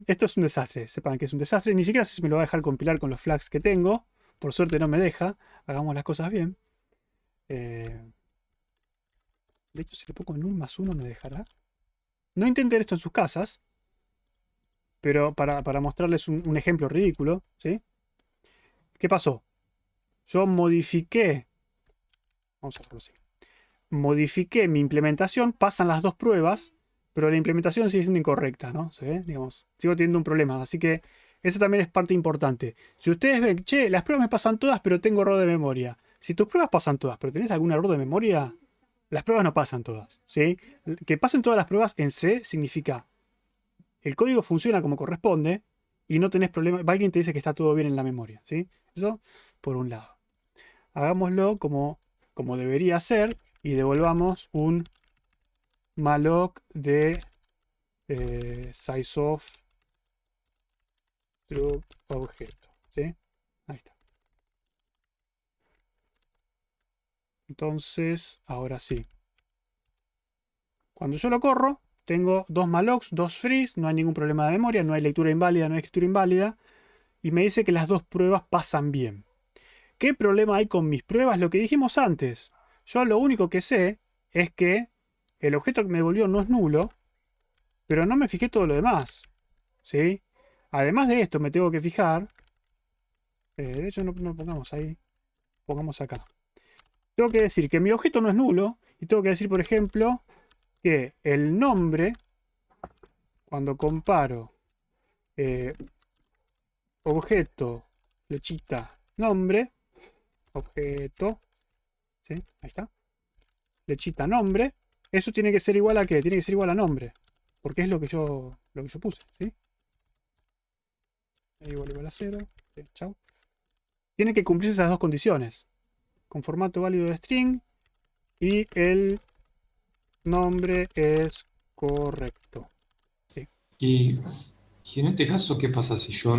Esto es un desastre, sepan que es un desastre. Ni siquiera sé si me lo va a dejar compilar con los flags que tengo. Por suerte no me deja. Hagamos las cosas bien. De hecho, si le pongo null más 1 me dejará. No intenten esto en sus casas. Pero para mostrarles un ejemplo ridículo, ¿sí? ¿Qué pasó? Yo modifiqué. Vamos a hacerlo así. Modifiqué mi implementación, pasan las dos pruebas, pero la implementación sigue siendo incorrecta, ¿no? ¿Se ve? Digamos, sigo teniendo un problema. Así que esa también es parte importante. Si ustedes ven, che, las pruebas me pasan todas, pero tengo error de memoria. Si tus pruebas pasan todas, pero tenés algún error de memoria, las pruebas no pasan todas, ¿sí? Que pasen todas las pruebas en C significa el código funciona como corresponde y no tenés problema. Alguien te dice que está todo bien en la memoria, ¿sí? Eso por un lado. Hagámoslo como debería ser y devolvamos un malloc de sizeof true objeto, ¿sí? Ahí está. Entonces, ahora sí. Cuando yo lo corro, tengo dos mallocs, dos frees, no hay ningún problema de memoria, no hay lectura inválida, no hay escritura inválida, y me dice que las dos pruebas pasan bien. ¿Qué problema hay con mis pruebas? Lo que dijimos antes. Yo lo único que sé es que el objeto que me devolvió no es nulo, pero no me fijé todo lo demás. ¿Sí? Además de esto, me tengo que fijar. De hecho, no pongamos ahí. Pongamos acá. Tengo que decir que mi objeto no es nulo. Y tengo que decir, por ejemplo, que el nombre, cuando comparo objeto, flechita, nombre, objeto, ¿sí? Ahí está. Flechita, nombre. Eso tiene que ser igual a ¿qué? Tiene que ser igual a nombre. Porque es lo que yo puse, ¿sí? Igual a 0. Sí, chau. Tienen que cumplirse esas dos condiciones. Con formato válido de string y el nombre es correcto. Sí. Y en este caso, ¿qué pasa si yo,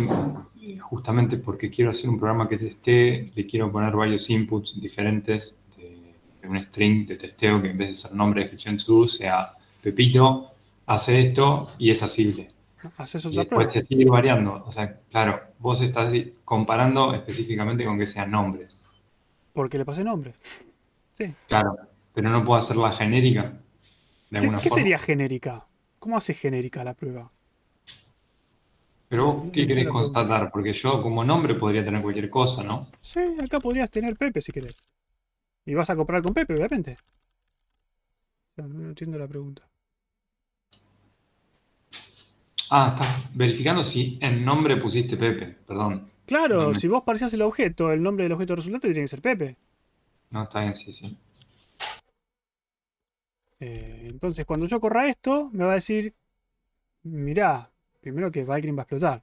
justamente porque quiero hacer un programa que testee, le quiero poner varios inputs diferentes de un string de testeo que en vez de ser nombre, descripción, to, sea Pepito, hace esto y es asible? Haces Y otra después prueba. se sigue variando. O sea, claro, vos estás comparando específicamente con que sean nombres. Porque le pasé nombre. Sí. Claro, pero no puedo hacerla genérica de alguna ¿Qué forma. sería genérica? ¿Cómo hace genérica la prueba? Pero vos, No ¿qué entiendo querés la pregunta. constatar? Porque yo como nombre podría tener cualquier cosa, ¿no? Sí, acá podrías tener Pepe si querés. Y vas a comprar con Pepe, obviamente. No entiendo la pregunta. Ah, estás verificando si en nombre pusiste Pepe, perdón. No, Claro, si vos parecías el objeto, el nombre del objeto resultante tiene que ser Pepe. no está bien, sí, sí. Entonces, cuando yo corra esto, me va a decir, mirá, primero que Valkyrie va a explotar.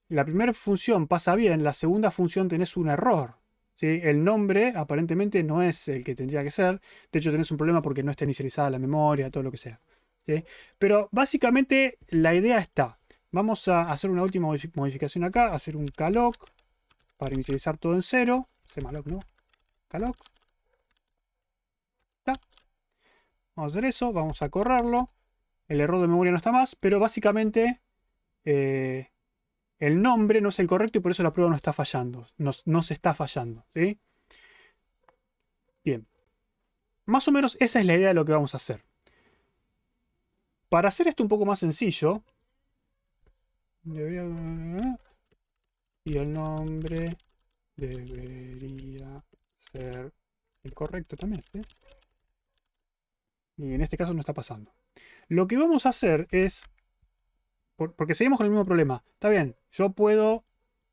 La primera función pasa bien, la segunda función tenés un error. ¿Sí? El nombre aparentemente no es el que tendría que ser. De hecho, tenés un problema porque no está inicializada la memoria, todo lo que sea. ¿Sí? Pero básicamente la idea está. Vamos a hacer una última modificación acá, hacer un calloc para inicializar todo en 0. Cmalloc, ¿no? Calloc. ¿Está? Vamos a hacer eso, vamos a correrlo. El error de memoria no está más, pero básicamente el nombre no es el correcto y por eso la prueba no está fallando. No se está fallando. ¿Sí? Bien. Más o menos esa es la idea de lo que vamos a hacer. Para hacer esto un poco más sencillo, y el nombre debería ser el correcto también. ¿Sí? Y en este caso no está pasando. Lo que vamos a hacer es, porque seguimos con el mismo problema. Está bien, yo puedo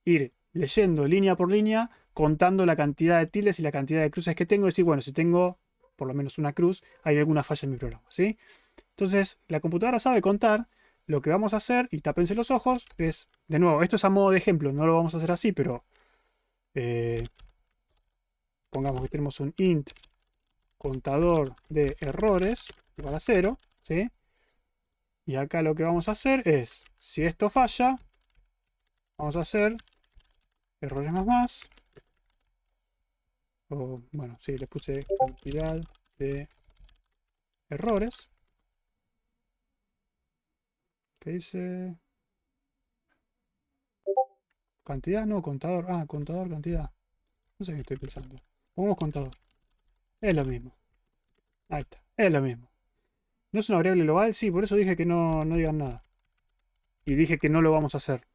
ir leyendo línea por línea, contando la cantidad de tildes y la cantidad de cruces que tengo, y decir, bueno, si tengo por lo menos una cruz, hay alguna falla en mi programa. ¿Sí? Entonces, la computadora sabe contar. Lo que vamos a hacer, y tápense los ojos, es, de nuevo, esto es a modo de ejemplo, no lo vamos a hacer así, pero pongamos que tenemos un int contador de errores igual a 0, ¿sí? Y acá lo que vamos a hacer es, si esto falla, vamos a hacer errores más, o bueno, sí, le puse cantidad de errores, que dice cantidad, no, contador, contador, cantidad, no sé qué estoy pensando, pongamos contador, es lo mismo, ahí está, es lo mismo. ¿No es una variable global? Sí, por eso dije que no digan nada. Y dije que no lo vamos a hacer.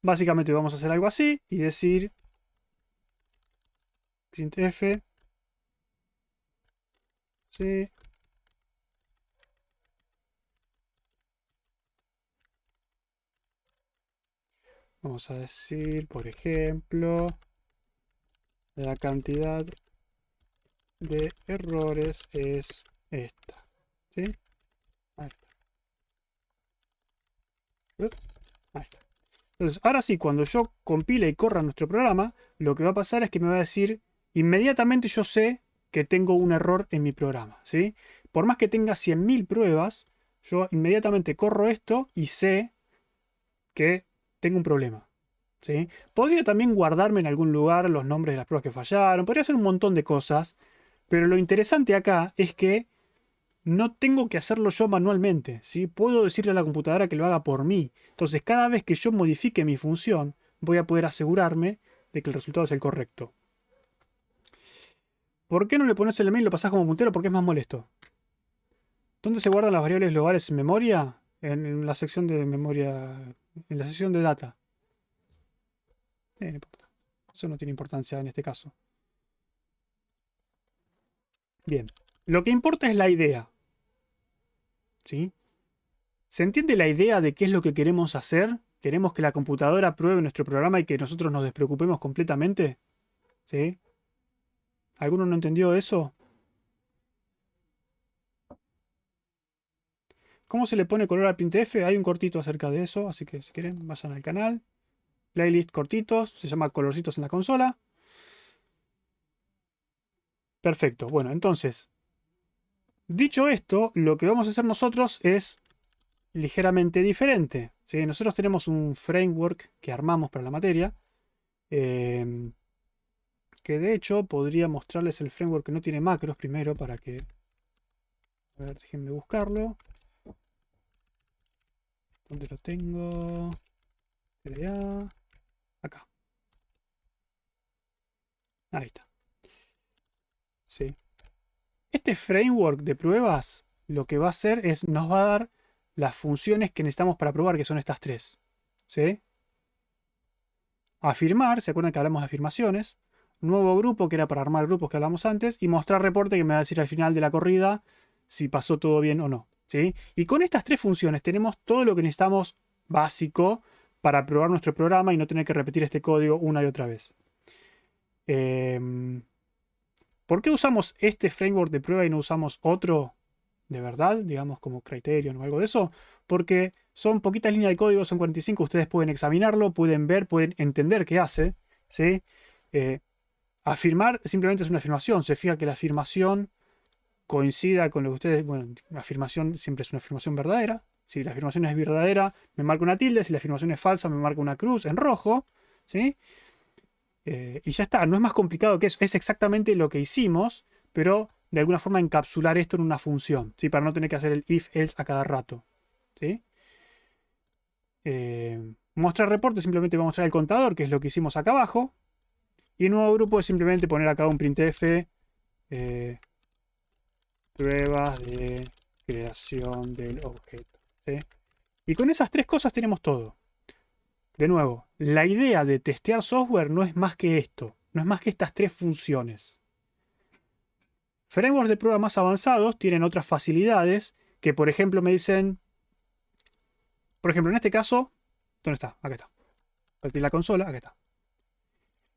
Básicamente vamos a hacer algo así y decir printf, sí, vamos a decir, por ejemplo, la cantidad de errores es esta. ¿Sí? Ahí está. Ahí está. Entonces, ahora sí, cuando yo compile y corra nuestro programa, lo que va a pasar es que me va a decir, inmediatamente yo sé que tengo un error en mi programa. ¿Sí? Por más que tenga 100.000 pruebas, yo inmediatamente corro esto y sé que tengo un problema. ¿Sí? Podría también guardarme en algún lugar los nombres de las pruebas que fallaron, podría hacer un montón de cosas, pero lo interesante acá es que no tengo que hacerlo yo manualmente. ¿Sí? Puedo decirle a la computadora que lo haga por mí. Entonces, cada vez que yo modifique mi función, voy a poder asegurarme de que el resultado es el correcto. ¿Por qué no le pones el email y lo pasás como puntero? Porque es más molesto. ¿Dónde se guardan las variables globales en memoria? En la sección de memoria, en la sección de data. No importa. Eso no tiene importancia en este caso. Bien. Lo que importa es la idea. ¿Sí? ¿Se entiende la idea de qué es lo que queremos hacer? ¿Queremos que la computadora pruebe nuestro programa y que nosotros nos despreocupemos completamente? ¿Sí? ¿Alguno no entendió eso? ¿Cómo se le pone color al printf? Hay un cortito acerca de eso, así que si quieren vayan al canal. Playlist cortitos, se llama colorcitos en la consola. Perfecto, bueno, entonces, dicho esto, lo que vamos a hacer nosotros es ligeramente diferente. ¿Sí? Nosotros tenemos un framework que armamos para la materia, que de hecho podría mostrarles el framework que no tiene macros primero para que... A ver, déjenme buscarlo. ¿Dónde lo tengo? TDA. Acá. Ahí está. Sí. Este framework de pruebas lo que va a hacer es nos va a dar las funciones que necesitamos para probar, que son estas tres. ¿Sí? Afirmar, ¿se acuerdan que hablamos de afirmaciones? Nuevo grupo, que era para armar grupos que hablamos antes. Y mostrar reporte, que me va a decir al final de la corrida si pasó todo bien o no. ¿Sí? Y con estas tres funciones tenemos todo lo que necesitamos básico para probar nuestro programa y no tener que repetir este código una y otra vez. ¿Por qué usamos este framework de prueba y no usamos otro de verdad, digamos como Criterion o algo de eso? Porque son poquitas líneas de código, son 45, ustedes pueden examinarlo, pueden ver, pueden entender qué hace. ¿Sí? Afirmar simplemente es una afirmación, se fija que la afirmación coincida con lo que ustedes... Bueno, la afirmación siempre es una afirmación verdadera. Si la afirmación es verdadera, me marca una tilde, si la afirmación es falsa, me marca una cruz en rojo. ¿Sí? Y ya está, no es más complicado que eso, es exactamente lo que hicimos, pero de alguna forma encapsular esto en una función, ¿sí? Para no tener que hacer el if-else a cada rato. ¿Sí? Mostrar reporte simplemente va a mostrar el contador, que es lo que hicimos acá abajo. Y nuevo grupo es simplemente poner acá un printf, pruebas de creación del objeto. ¿Sí? Y con esas tres cosas tenemos todo. De nuevo, la idea de testear software no es más que esto, no es más que estas tres funciones. Frameworks de prueba más avanzados tienen otras facilidades que, por ejemplo, me dicen... Por ejemplo, en este caso... ¿Dónde está? Acá está. Aquí en la consola, acá está.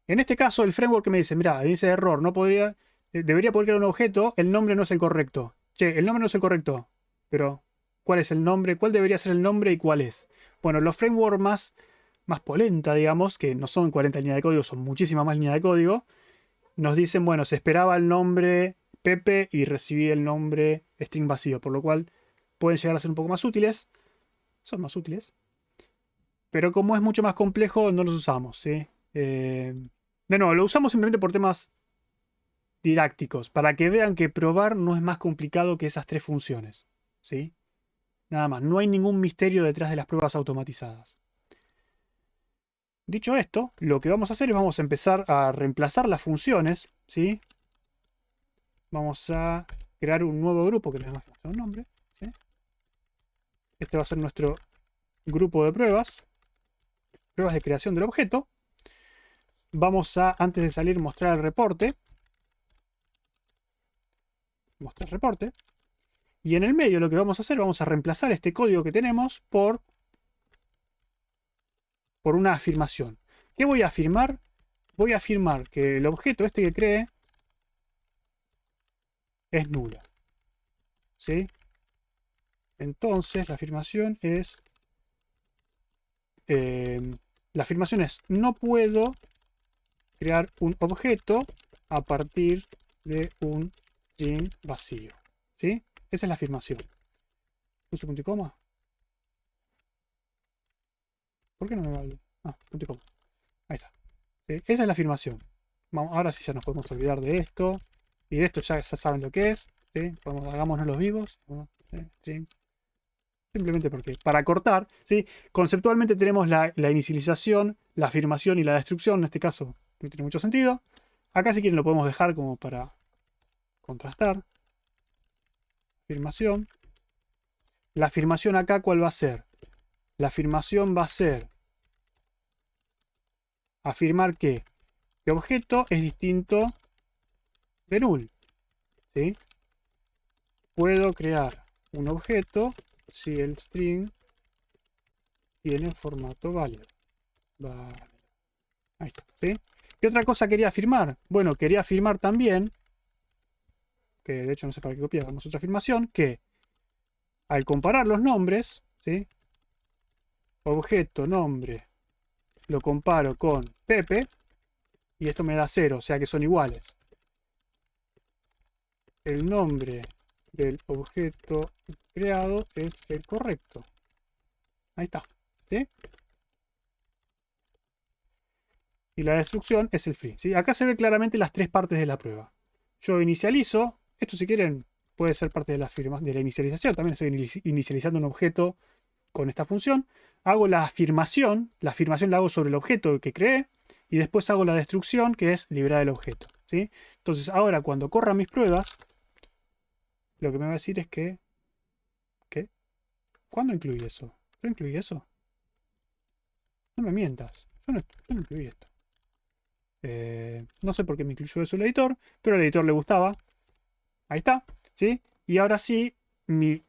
En este caso, el framework que me dice, mira, dice error, no podría... Debería poder crear un objeto, el nombre no es el correcto. Che, el nombre no es el correcto. Pero, ¿cuál es el nombre? ¿Cuál debería ser el nombre y cuál es? Bueno, los frameworks más polenta, digamos, que no son 40 líneas de código, son muchísimas más líneas de código, nos dicen, bueno, se esperaba el nombre Pepe y recibí el nombre string vacío, por lo cual pueden llegar a ser un poco más útiles. Son más útiles. Pero como es mucho más complejo, no los usamos, ¿sí? De nuevo, lo usamos simplemente por temas didácticos, para que vean que probar no es más complicado que esas tres funciones, ¿sí? Nada más, no hay ningún misterio detrás de las pruebas automatizadas. Dicho esto, lo que vamos a hacer es vamos a empezar a reemplazar las funciones, ¿sí? Vamos a crear un nuevo grupo que le vamos a poner un nombre, ¿sí? Este va a ser nuestro grupo de pruebas de creación del objeto. Vamos a, antes de salir, mostrar el reporte. Mostrar reporte. Y en el medio lo que vamos a hacer, vamos a reemplazar este código que tenemos por una afirmación. ¿Qué voy a afirmar? Voy a afirmar que el objeto este que cree es nulo. ¿Sí? Entonces la afirmación es... no puedo crear un objeto a partir de un string vacío. ¿Sí? Esa es la afirmación. ¿Puse punto y coma? ¿Por qué no me vale? Ah, punto y coma. Ahí está. ¿Sí? Esa es la afirmación. Vamos, ahora sí ya nos podemos olvidar de esto. Y de esto ya saben lo que es. ¿Sí? Hagámonos los vivos. ¿Sí? Simplemente porque, para cortar, ¿sí? Conceptualmente tenemos la inicialización, la afirmación y la destrucción. En este caso no tiene mucho sentido. Acá si quieren lo podemos dejar como para contrastar, afirmación. La afirmación acá, ¿cuál va a ser? La afirmación va a ser afirmar que objeto es distinto de null, ¿sí? Puedo crear un objeto si el string tiene formato válido. Ahí está, ¿sí? ¿Qué otra cosa quería afirmar? Bueno, quería afirmar también, que de hecho no sé para qué copiar, damos otra afirmación, que al comparar los nombres, ¿sí? Objeto, nombre, lo comparo con Pepe, y esto me da 0, o sea que son iguales. El nombre del objeto creado es el correcto. Ahí está, ¿sí? Y la destrucción es el free, ¿sí? Acá se ve claramente las tres partes de la prueba. Yo inicializo, esto si quieren puede ser parte de la inicialización, también estoy inicializando un objeto con esta función. Hago la afirmación la hago sobre el objeto que creé, y después hago la destrucción, que es liberar el objeto, ¿sí? Entonces ahora cuando corra mis pruebas, lo que me va a decir es que... ¿Qué? ¿Cuándo incluí eso? ¿Yo incluí eso? No me mientas, yo no incluí esto. No sé por qué me incluyó eso el editor, pero al editor le gustaba. Ahí está, ¿sí? Y ahora sí, mis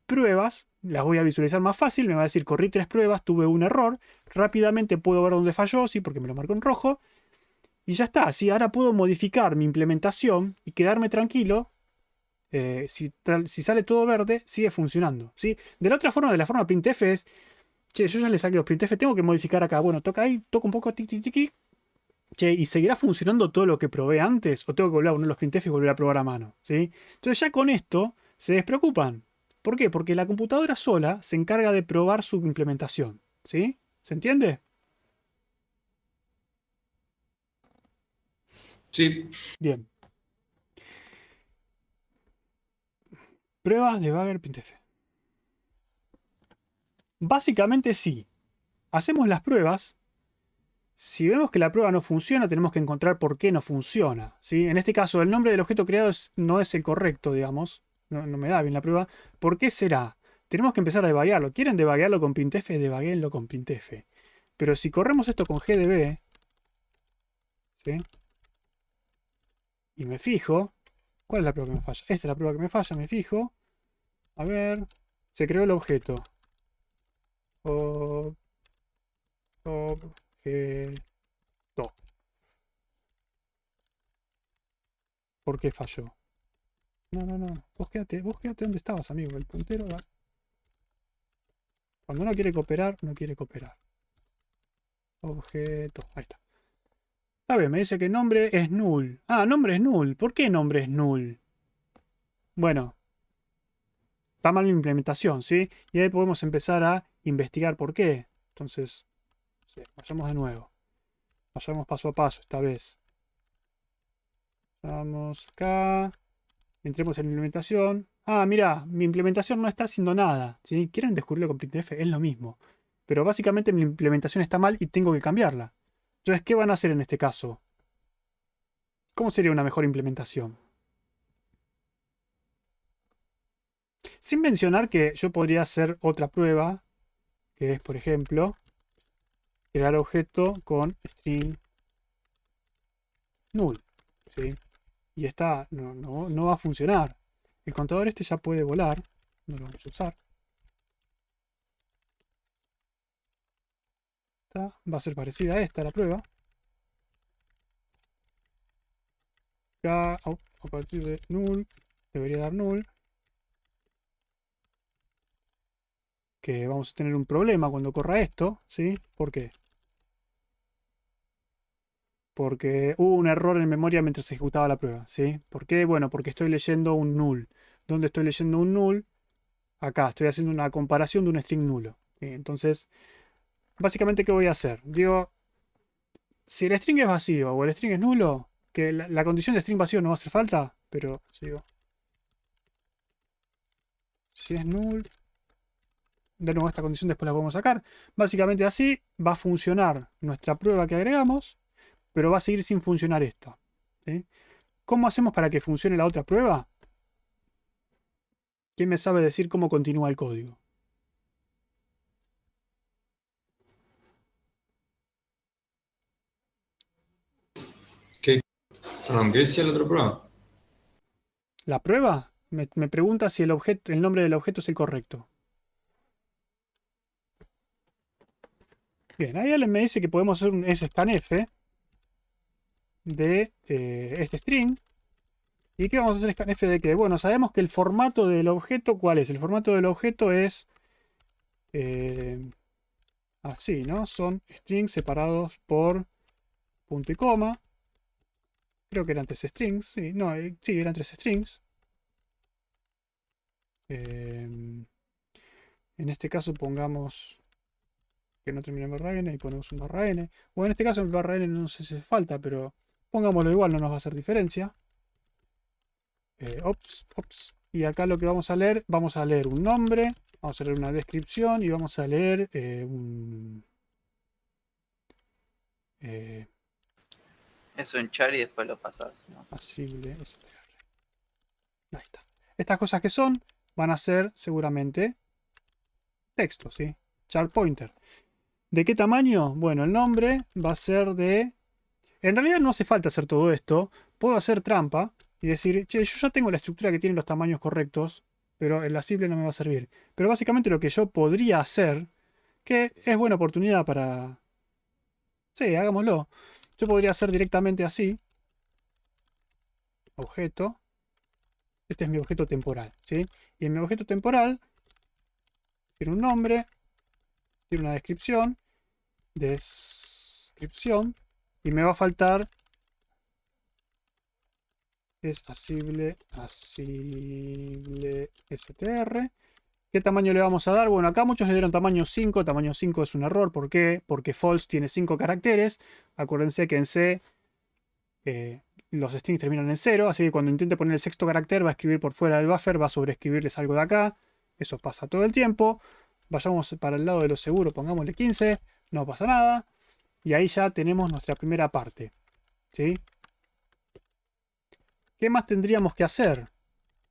pruebas las voy a visualizar más fácil. Me va a decir, corrí 3 pruebas, tuve un error. Rápidamente puedo ver dónde falló, sí, porque me lo marcó en rojo. Y ya está, ¿sí? Ahora puedo modificar mi implementación y quedarme tranquilo. Si sale todo verde, sigue funcionando, ¿sí? De la otra forma, de la forma printf es, che, yo ya le saqué los printf, tengo que modificar acá. Bueno, toca ahí, toco un poco, tiki, tiki. Che, ¿y seguirá funcionando todo lo que probé antes? ¿O tengo que volver a poner los printf y volver a probar a mano? ¿Sí? Entonces ya con esto se despreocupan. ¿Por qué? Porque la computadora sola se encarga de probar su implementación. ¿Sí? ¿Se entiende? Sí. Bien. Pruebas de Debugger printf. Básicamente sí. Hacemos las pruebas. Si vemos que la prueba no funciona, tenemos que encontrar por qué no funciona, ¿sí? En este caso, el nombre del objeto creado no es el correcto, digamos. No me da bien la prueba. ¿Por qué será? Tenemos que empezar a debuguearlo. ¿Quieren debuguearlo con printf? Debuguenlo con printf. Pero si corremos esto con gdb, ¿sí? Y me fijo, ¿cuál es la prueba que me falla? Esta es la prueba que me falla, me fijo. A ver, se creó el objeto. Objeto. ¿Por qué falló? No. Vos quédate donde estabas, amigo. El puntero va. Cuando uno quiere cooperar, no quiere cooperar. Objeto. Ahí está. A ver, me dice que nombre es null. Ah, nombre es null. ¿Por qué nombre es null? Bueno. Está mal mi implementación, ¿sí? Y ahí podemos empezar a investigar por qué. Entonces, sí, vayamos de nuevo. Vayamos paso a paso esta vez. Vamos acá. Entremos en la implementación. Ah, mira, mi implementación no está haciendo nada. Si quieren descubrirlo con printf, es lo mismo. Pero básicamente mi implementación está mal y tengo que cambiarla. Entonces, ¿qué van a hacer en este caso? ¿Cómo sería una mejor implementación? Sin mencionar que yo podría hacer otra prueba, que es, por ejemplo, crear objeto con string null, ¿sí? Y esta no va a funcionar. El contador este ya puede volar, no lo vamos a usar. Esta va a ser parecida a esta, la prueba. Acá, a partir de null, debería dar null. Que vamos a tener un problema cuando corra esto, ¿sí? ¿Por qué? Porque hubo un error en memoria mientras se ejecutaba la prueba, ¿sí? ¿Por qué? Bueno, porque estoy leyendo un null. ¿Dónde estoy leyendo un null? Acá, estoy haciendo una comparación de un string nulo. ¿Sí? Entonces, básicamente, ¿qué voy a hacer? Digo, si el string es vacío o el string es nulo, que la condición de string vacío no va a hacer falta, pero, digo, si es null, de nuevo esta condición después la podemos sacar. Básicamente así va a funcionar nuestra prueba que agregamos, pero va a seguir sin funcionar esta, ¿sí? ¿Cómo hacemos para que funcione la otra prueba? ¿Quién me sabe decir cómo continúa el código? Perdón, ¿qué decía la otra prueba? ¿La prueba? Me pregunta si el nombre del objeto es el correcto. Bien, ahí Allen me dice que podemos hacer un scanf de este string. ¿Y qué vamos a hacer scanf de qué? Bueno, sabemos que el formato del objeto, ¿cuál es? El formato del objeto es así, ¿no? Son strings separados por punto y coma. Creo que eran 3 strings. Sí, no, sí, eran 3 strings. En este caso pongamos que no termina en barra n y ponemos un barra n. O en este caso el barra n no sé si hace falta, pero pongámoslo igual, no nos va a hacer diferencia. Ops. Y acá lo que vamos a leer un nombre, vamos a leer una descripción y vamos a leer Es un char y después lo pasás, ¿no? Asible str. Ahí está. Estas cosas que son van a ser seguramente texto, ¿sí? Char pointer. ¿De qué tamaño? Bueno, el nombre va a ser de... En realidad no hace falta hacer todo esto. Puedo hacer trampa y decir, che, yo ya tengo la estructura que tiene los tamaños correctos, pero el asible no me va a servir. Pero básicamente lo que yo podría hacer, que es buena oportunidad para... Sí, hagámoslo. Yo podría hacer directamente así. Objeto. Este es mi objeto temporal, ¿sí? Y en mi objeto temporal tiene un nombre, tiene una descripción, y me va a faltar es asible str. ¿Qué tamaño le vamos a dar? Bueno, acá muchos le dieron tamaño 5. Tamaño 5 es un error. ¿Por qué? Porque false tiene 5 caracteres. Acuérdense que en C los strings terminan en 0. Así que cuando intente poner el sexto carácter va a escribir por fuera del buffer. Va a sobreescribirles algo de acá. Eso pasa todo el tiempo. Vayamos para el lado de lo seguro. Pongámosle 15. No pasa nada. Y ahí ya tenemos nuestra primera parte. ¿Sí? ¿Qué más tendríamos que hacer?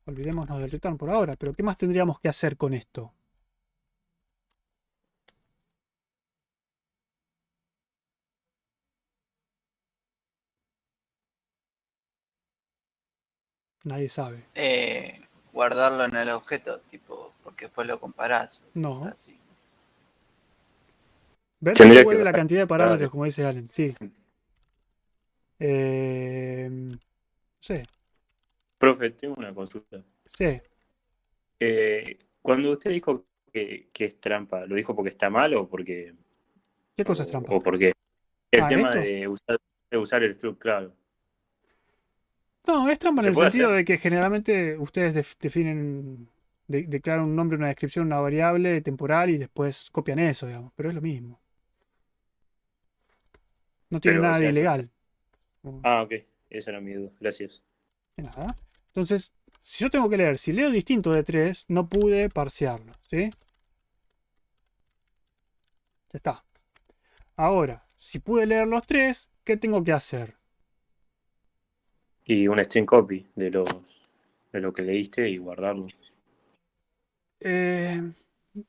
Olvidémonos del return por ahora, pero ¿qué más tendríamos que hacer con esto? Nadie sabe. Guardarlo en el objeto, tipo, porque después lo comparás. No. Así. Ver si Tendría devuelve que la cantidad de parámetros, Dale. como dice Allen. Sí. No sé. Profe, tengo una consulta. Sí. Cuando usted dijo que es trampa, ¿lo dijo porque está mal o porque... ¿Qué cosa es trampa? ¿O por qué? El tema ¿esto? de usar el struct, claro. No, es trampa en ¿Se el puede sentido hacer? de que generalmente ustedes definen, declaran un nombre, una descripción, una variable temporal y después copian eso, digamos. Pero es lo mismo. No tiene Pero, nada o de sea, ilegal. ok. Esa era mi duda. Gracias. De nada. Entonces, si yo tengo que leer, si leo distinto de 3, no pude parsearlo, ¿sí? Ya está. Ahora, si pude leer los 3, ¿qué tengo que hacer? Y un string copy de lo que leíste y guardarlo.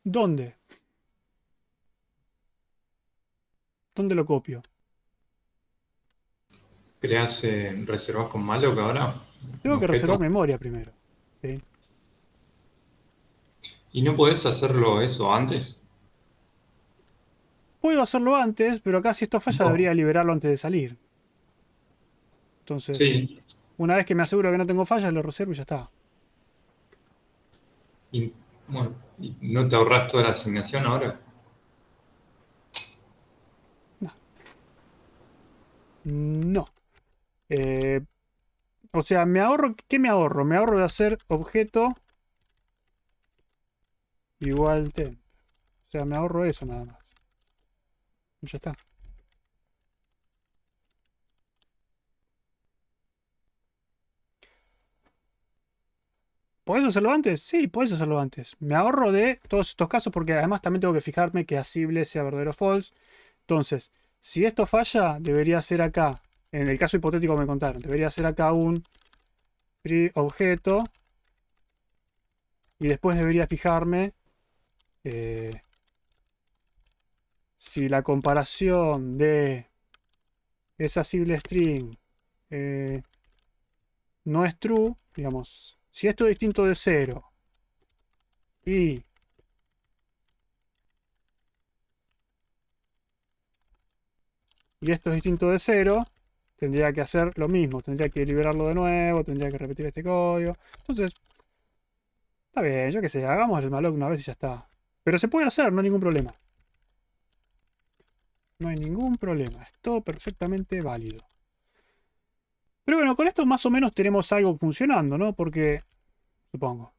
¿Dónde? ¿Dónde lo copio? ¿Creas reservas con malloc ahora? Tengo Un que reservar objeto. memoria primero. ¿Sí? ¿Y no podés hacerlo eso antes? Puedo hacerlo antes, pero acá si esto falla No. debería liberarlo antes de salir. Entonces, Sí. una vez que me aseguro que no tengo fallas, lo reservo y ya está. Y, bueno, ¿y no te ahorras toda la asignación ahora? No. O sea, me ahorro. ¿Qué me ahorro? Me ahorro de hacer objeto igual temp. O sea, me ahorro eso nada más. Y ya está. ¿Podés hacerlo antes? Sí, podés hacerlo antes. Me ahorro de todos estos casos porque además también tengo que fijarme que asible sea verdadero o false. Entonces, si esto falla, debería ser acá. En el caso hipotético que me contaron, debería ser acá un objeto. Y después debería fijarme si la comparación de esa simple string no es true, digamos, si esto es distinto de 0 y esto es distinto de 0, tendría que hacer lo mismo, tendría que liberarlo de nuevo, tendría que repetir este código. Entonces, está bien, yo qué sé, hagamos el malloc una vez y ya está. Pero se puede hacer, no hay ningún problema. No hay ningún problema, es todo perfectamente válido. Pero bueno, con esto más o menos tenemos algo funcionando, ¿no? Porque, supongo.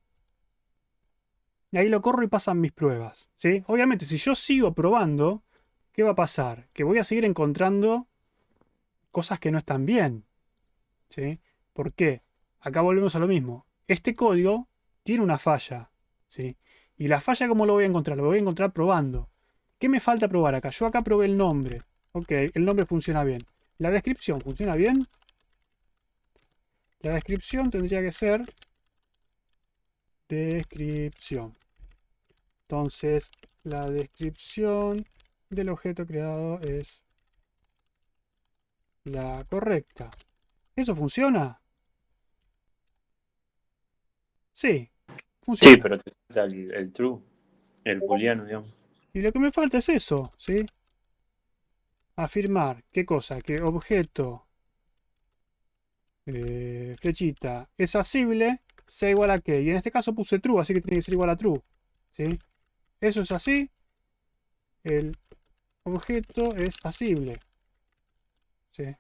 Y ahí lo corro y pasan mis pruebas, ¿sí? Obviamente, si yo sigo probando, ¿qué va a pasar? Que voy a seguir encontrando cosas que no están bien, ¿sí? ¿Por qué? Acá volvemos a lo mismo. Este código tiene una falla, ¿sí? Y la falla, ¿cómo lo voy a encontrar? Lo voy a encontrar probando. ¿Qué me falta probar acá? Yo acá probé el nombre. Ok, el nombre funciona bien. ¿La descripción funciona bien? La descripción tendría que ser descripción. Entonces, la descripción del objeto creado es la correcta. ¿Eso funciona? Sí, funciona. Sí, pero te falta el true, el booleano, digamos. Y lo que me falta es eso, ¿sí? Afirmar, ¿qué cosa? Que objeto flechita es asible, sea igual a qué. Y en este caso puse true, así que tiene que ser igual a true, ¿sí? Eso es así. El objeto es asible, ¿sí?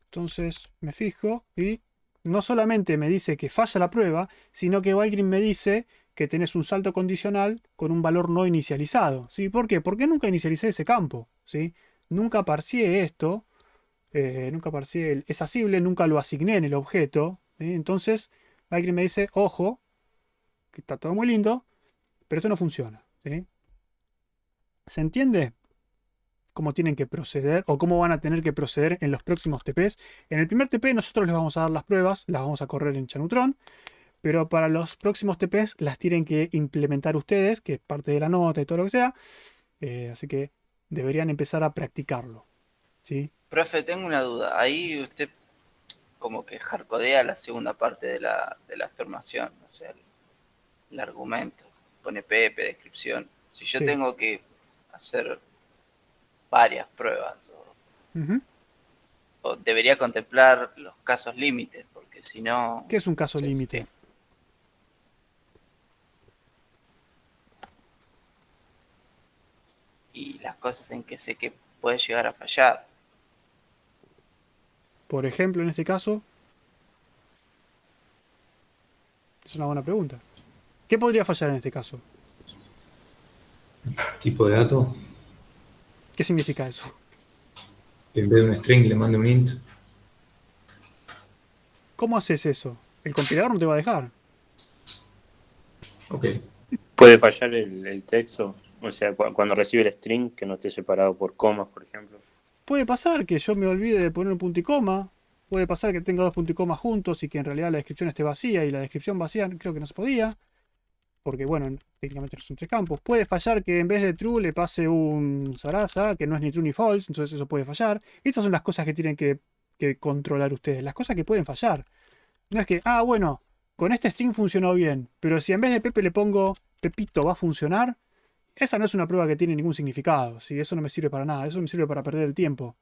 Entonces me fijo y no solamente me dice que falla la prueba, sino que Valgrind me dice que tenés un salto condicional con un valor no inicializado, ¿sí? ¿Por qué? Porque nunca inicialicé ese campo, ¿sí? Nunca parcié esto, nunca parcié el es asible, nunca lo asigné en el objeto, ¿sí? Entonces Valgrind me dice, ojo, que está todo muy lindo, pero esto no funciona, ¿sí? ¿Se entiende cómo tienen que proceder o cómo van a tener que proceder en los próximos TPs? En el primer TP nosotros les vamos a dar las pruebas, las vamos a correr en Chanutron, pero para los próximos TPs las tienen que implementar ustedes, que es parte de la nota y todo lo que sea, así que deberían empezar a practicarlo, ¿sí? Profe, tengo una duda. Ahí usted como que hardcodea la segunda parte de la afirmación, o sea, el argumento. Pone PP, descripción. Si yo Sí. tengo que hacer varias pruebas, Ujú. o debería contemplar los casos límites, porque si no... ¿Qué es un caso sí, límite? sí. Y las cosas en que sé que puede llegar a fallar. Por ejemplo, en este caso, es una buena pregunta. ¿Qué podría fallar en este caso? Tipo de dato, ¿Qué significa eso? que en vez de un string le mande un int. ¿Cómo haces eso? El compilador no te va a dejar. Ok. Puede fallar el texto, o sea, cuando recibe el string que no esté separado por comas, por ejemplo. Puede pasar que yo me olvide de poner un punto y coma. Puede pasar que tenga dos puntos y coma juntos y que en realidad la descripción esté vacía y la descripción vacía creo que no se podía. Porque bueno, técnicamente no son tres campos. Puede fallar que en vez de true le pase un zaraza, que no es ni true ni false, entonces eso puede fallar. Esas son las cosas que tienen que controlar ustedes, las cosas que pueden fallar. No es que, bueno, con este string funcionó bien, pero si en vez de Pepe le pongo Pepito, ¿va a funcionar? Esa no es una prueba que tiene ningún significado, ¿sí? Eso no me sirve para nada, eso me sirve para perder el tiempo.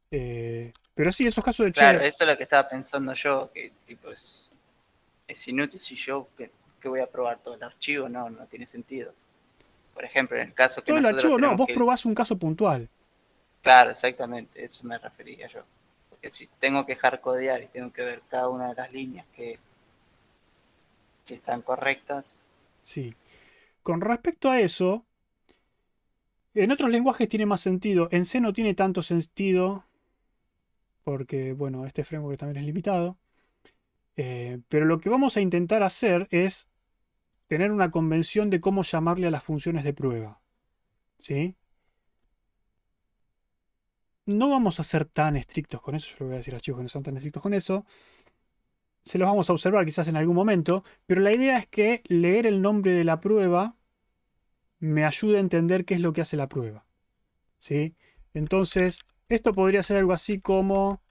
Pero sí, esos casos de Claro, che, eso es lo que estaba pensando yo, que tipo es inútil si yo que voy a probar todo el archivo, no tiene sentido. Por ejemplo, en el caso que todo el nosotros archivo no, tenemos vos que... probás un caso puntual. Claro, exactamente, eso me refería yo. Porque si tengo que hardcodear y tengo que ver cada una de las líneas que si están correctas, Sí. Con respecto a eso, en otros lenguajes tiene más sentido. En C no tiene tanto sentido, porque, bueno, este framework también es limitado. Pero lo que vamos a intentar hacer es tener una convención de cómo llamarle a las funciones de prueba. ¿Sí? No vamos a ser tan estrictos con eso, yo le voy a decir a los chicos que no sean tan estrictos con eso. se los vamos a observar quizás en algún momento, pero la idea es que leer el nombre de la prueba me ayude a entender qué es lo que hace la prueba, ¿sí? Entonces, esto podría ser algo así como,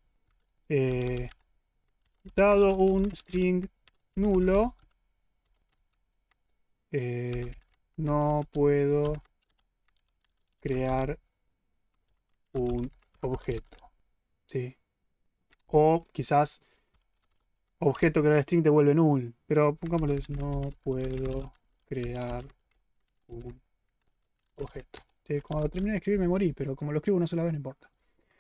dado un string nulo, no puedo crear un objeto, ¿sí? O quizás objeto crear string devuelve null, pero pongámosle no puedo crear un objeto. ¿Sí? Cuando terminé de escribir me morí, pero como lo escribo una sola vez no importa.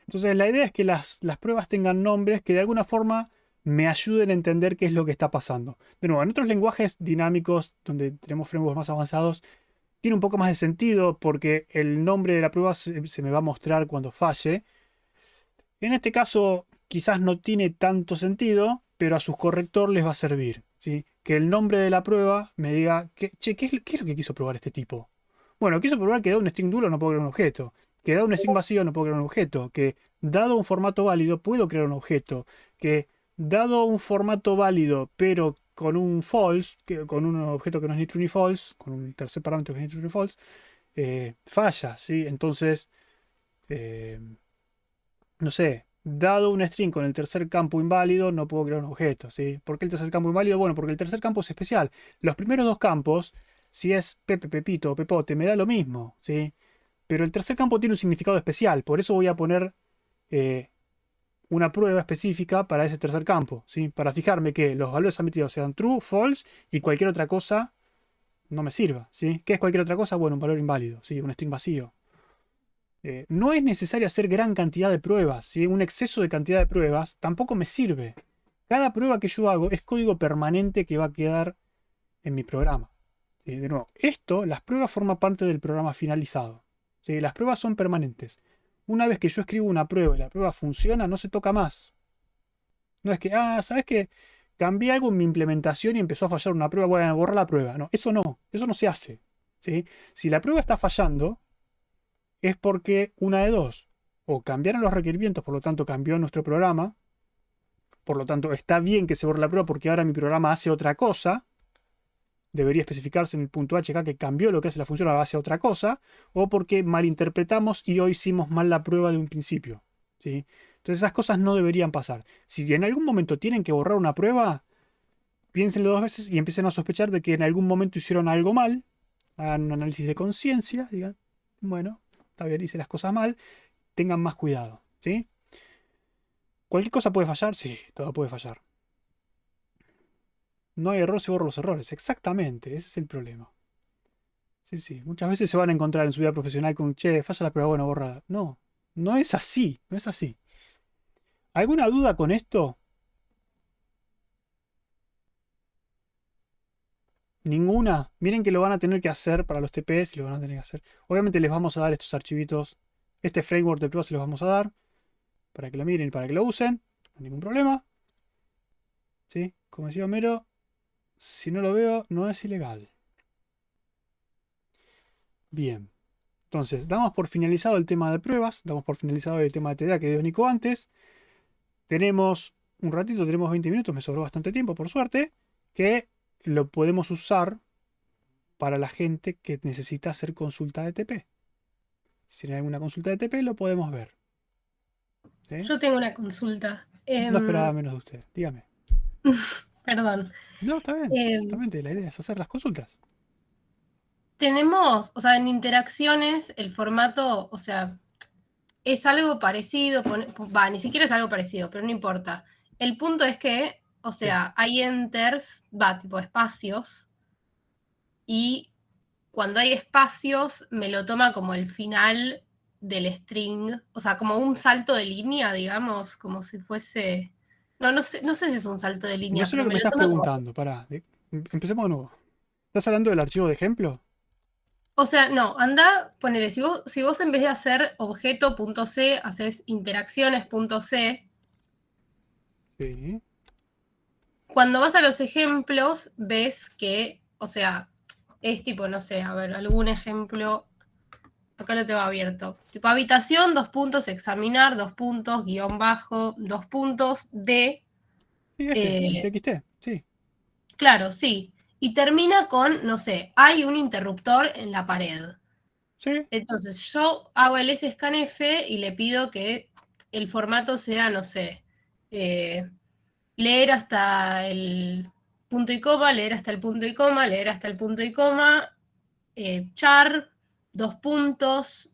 Entonces la idea es que las pruebas tengan nombres que de alguna forma me ayuden a entender qué es lo que está pasando. De nuevo, en otros lenguajes dinámicos, donde tenemos frameworks más avanzados, tiene un poco más de sentido porque el nombre de la prueba se me va a mostrar cuando falle. En este caso quizás no tiene tanto sentido, pero a sus correctores les va a servir, ¿sí? Que el nombre de la prueba me diga, ¿qué es lo que quiso probar este tipo? Bueno, quiso probar que dado un string nulo no puedo crear un objeto, que dado un string vacío no puedo crear un objeto, que dado un formato válido puedo crear un objeto, que dado un formato válido pero con un false, con un objeto que no es ni true ni false, con un tercer parámetro que es ni true ni false, falla, ¿sí? Entonces, no sé, dado un string con el tercer campo inválido, no puedo crear un objeto, ¿sí? ¿Por qué el tercer campo inválido? Bueno, porque el tercer campo es especial. Los primeros dos campos, si es Pepe, Pepito o Pepote, me da lo mismo, ¿sí? Pero el tercer campo tiene un significado especial, por eso voy a poner una prueba específica para ese tercer campo, ¿sí? Para fijarme que los valores admitidos sean true, false y cualquier otra cosa no me sirva, ¿sí? ¿Qué es cualquier otra cosa? Bueno, un valor inválido, ¿sí? Un string vacío. No es necesario hacer gran cantidad de pruebas, ¿sí? Un exceso de cantidad de pruebas tampoco me sirve. Cada prueba que yo hago es código permanente que va a quedar en mi programa. ¿Sí? De nuevo, las pruebas forman parte del programa finalizado, ¿sí? Las pruebas son permanentes. Una vez que yo escribo una prueba y la prueba funciona, no se toca más. No es que, ¿sabes qué? Cambié algo en mi implementación y empezó a fallar una prueba, voy a borrar la prueba. No, eso no se hace, ¿sí? Si la prueba está fallando, es porque una de dos, o cambiaron los requerimientos, por lo tanto cambió nuestro programa, por lo tanto está bien que se borre la prueba porque ahora mi programa hace otra cosa, debería especificarse en el punto H acá que cambió lo que hace la función, ahora hace otra cosa, o porque malinterpretamos y hoy hicimos mal la prueba de un principio, ¿sí? Entonces esas cosas no deberían pasar. Si en algún momento tienen que borrar una prueba, piénsenlo dos veces y empiecen a sospechar de que en algún momento hicieron algo mal, hagan un análisis de conciencia, digan, bueno, está bien, hice las cosas mal, tengan más cuidado, ¿sí? ¿Cualquier cosa puede fallar? Sí, todo puede fallar. No hay error si borro los errores, exactamente, ese es el problema. Sí, sí, muchas veces se van a encontrar en su vida profesional con, che, falla la prueba, bueno, borrada. No, no es así, no es así. ¿Alguna duda con esto? ¿Ninguna? Miren que lo van a tener que hacer para los TPs y lo van a tener que hacer. Obviamente les vamos a dar estos archivitos, este framework de pruebas se los vamos a dar para que lo miren y para que lo usen. No hay ningún problema. ¿Sí? Como decía Homero, si no lo veo, no es ilegal. Bien. Entonces, damos por finalizado el tema de pruebas, damos por finalizado el tema de TDA que dio Nico antes. Tenemos un ratito, tenemos 20 minutos, me sobró bastante tiempo, por suerte, que lo podemos usar para la gente que necesita hacer consulta de TP. Si hay alguna consulta de TP, lo podemos ver. ¿Sí? Yo tengo una consulta. No esperaba menos de usted. Dígame. Perdón. No, está bien. Exactamente, la idea es hacer las consultas. Tenemos, o sea, en interacciones, el formato, o sea, es algo parecido, ni siquiera es algo parecido, pero no importa. El punto es que, o sea, hay enters, tipo espacios, y cuando hay espacios me lo toma como el final del string, o sea, como un salto de línea, digamos, como si fuese... No sé si es un salto de línea, No sé pero lo que me me lo estás toma como... preguntando. Pará. Empecemos de nuevo. ¿Estás hablando del archivo de ejemplo? O sea, no, anda, ponele, si vos en vez de hacer objeto.c, haces interacciones.c, Sí. cuando vas a los ejemplos, ves que, o sea, es tipo, no sé, a ver, algún ejemplo, acá lo tengo abierto. Tipo, habitación, 2 puntos, examinar, 2 puntos, guión bajo, 2 puntos, D, Sí, el TXT, sí. Claro, sí. Y termina con, no sé, hay un interruptor en la pared. Sí, Entonces yo hago el scanf y le pido que el formato sea, no sé, leer hasta el punto y coma, leer hasta el punto y coma, leer hasta el punto y coma, char, 2 puntos,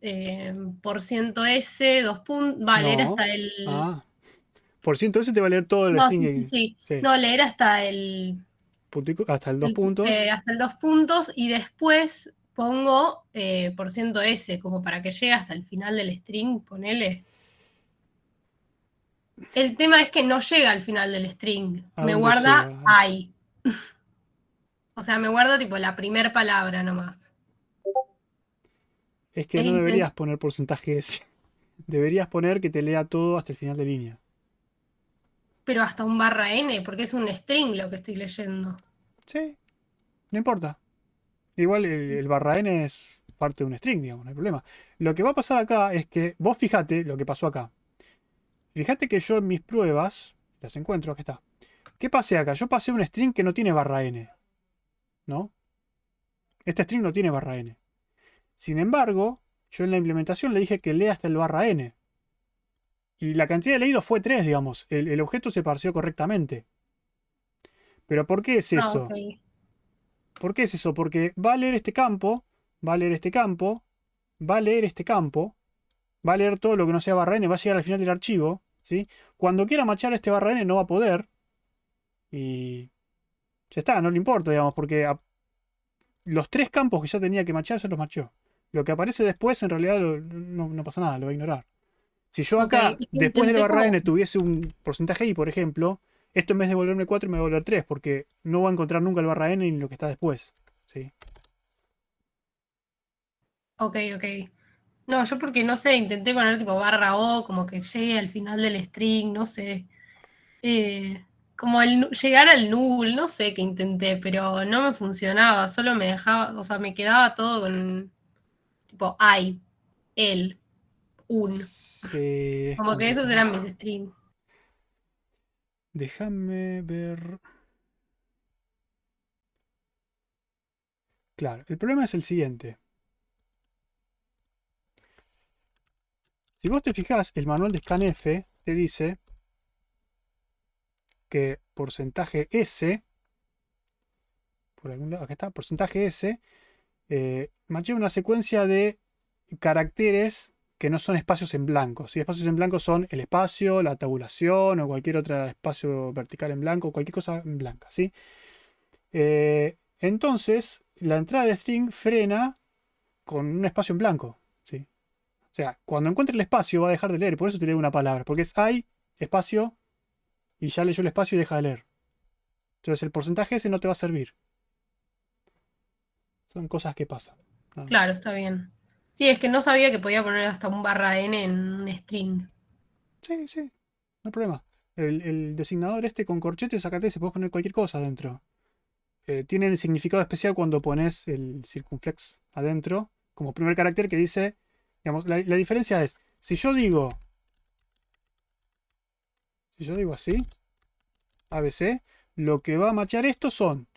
por ciento S, 2 puntos, va a leer no. hasta el... Ah, por ciento ese te va a leer todo el No, sí, sí, string. sí. Sí, No, leer hasta el hasta el 2 puntos. hasta el 2 puntos y después pongo por ciento S, como para que llegue hasta el final del string, ponele. El tema es que no llega al final del string, ¿A me dónde guarda llega? I. O sea, me guarda tipo la primer palabra nomás. Es que Es no inten- deberías poner porcentaje ese. Deberías poner que te lea todo hasta el final de línea. Pero hasta un barra N, porque es un string lo que estoy leyendo. Sí, no importa. Igual el barra n es parte de un string, digamos, no hay problema. Lo que va a pasar acá es que vos fijate lo que pasó acá. Fíjate que yo en mis pruebas, las encuentro, aquí está. ¿Qué pasé acá? Yo pasé un string que no tiene barra n, ¿no? Este string no tiene barra n. Sin embargo, yo en la implementación le dije que lea hasta el barra n. Y la cantidad de leídos fue 3, digamos. El objeto se pareció correctamente. Pero ¿por qué es Ah, ok. eso? ¿Por qué es eso? Porque va a leer este campo, va a leer este campo, va a leer este campo, va a leer todo lo que no sea barra n, va a llegar al final del archivo, ¿sí? Cuando quiera machar este barra n no va a poder y ya está, no le importa, digamos, porque los 3 campos que ya tenía que machar se los machó. Lo que aparece después en realidad no pasa nada, lo va a ignorar. Si yo Ok, acá, es que después del intenté barra como... n, tuviese un porcentaje i, por ejemplo, esto en vez de devolverme 4 me va a devolver 3, porque no va a encontrar nunca el barra n ni lo que está después. ¿Sí? Ok, ok. No, yo porque no sé, intenté poner tipo barra O, como que llegue al final del string, no sé. Como llegar al null, no sé qué intenté, pero no me funcionaba, solo me dejaba, o sea, me quedaba todo con tipo I, el, un. Sí, es Como que esos complicado. eran mis strings. Déjame ver. Claro, el problema es el siguiente. Si vos te fijás, el manual de scanf te dice que porcentaje S, por algún lado, acá está, porcentaje S, machea una secuencia de caracteres que no son espacios en blanco. Si espacios en blanco son el espacio, la tabulación o cualquier otro espacio vertical en blanco, cualquier cosa en blanca, ¿sí? Entonces, la entrada de string frena con un espacio en blanco, ¿sí? O sea, cuando encuentre el espacio va a dejar de leer, por eso te lee una palabra, porque es hay, espacio, y ya leyó el espacio y deja de leer. Entonces el porcentaje ese no te va a servir. Son cosas que pasan. Nada más. Claro, está bien. Sí, es que no sabía que podía poner hasta un barra N en un string. Sí, sí, no hay problema. El designador este con corchetes, sacate, se puede poner cualquier cosa adentro. Tiene el significado especial cuando pones el circunflex adentro, como primer carácter que dice, digamos, la diferencia es, si yo digo así, ABC, lo que va a machar esto son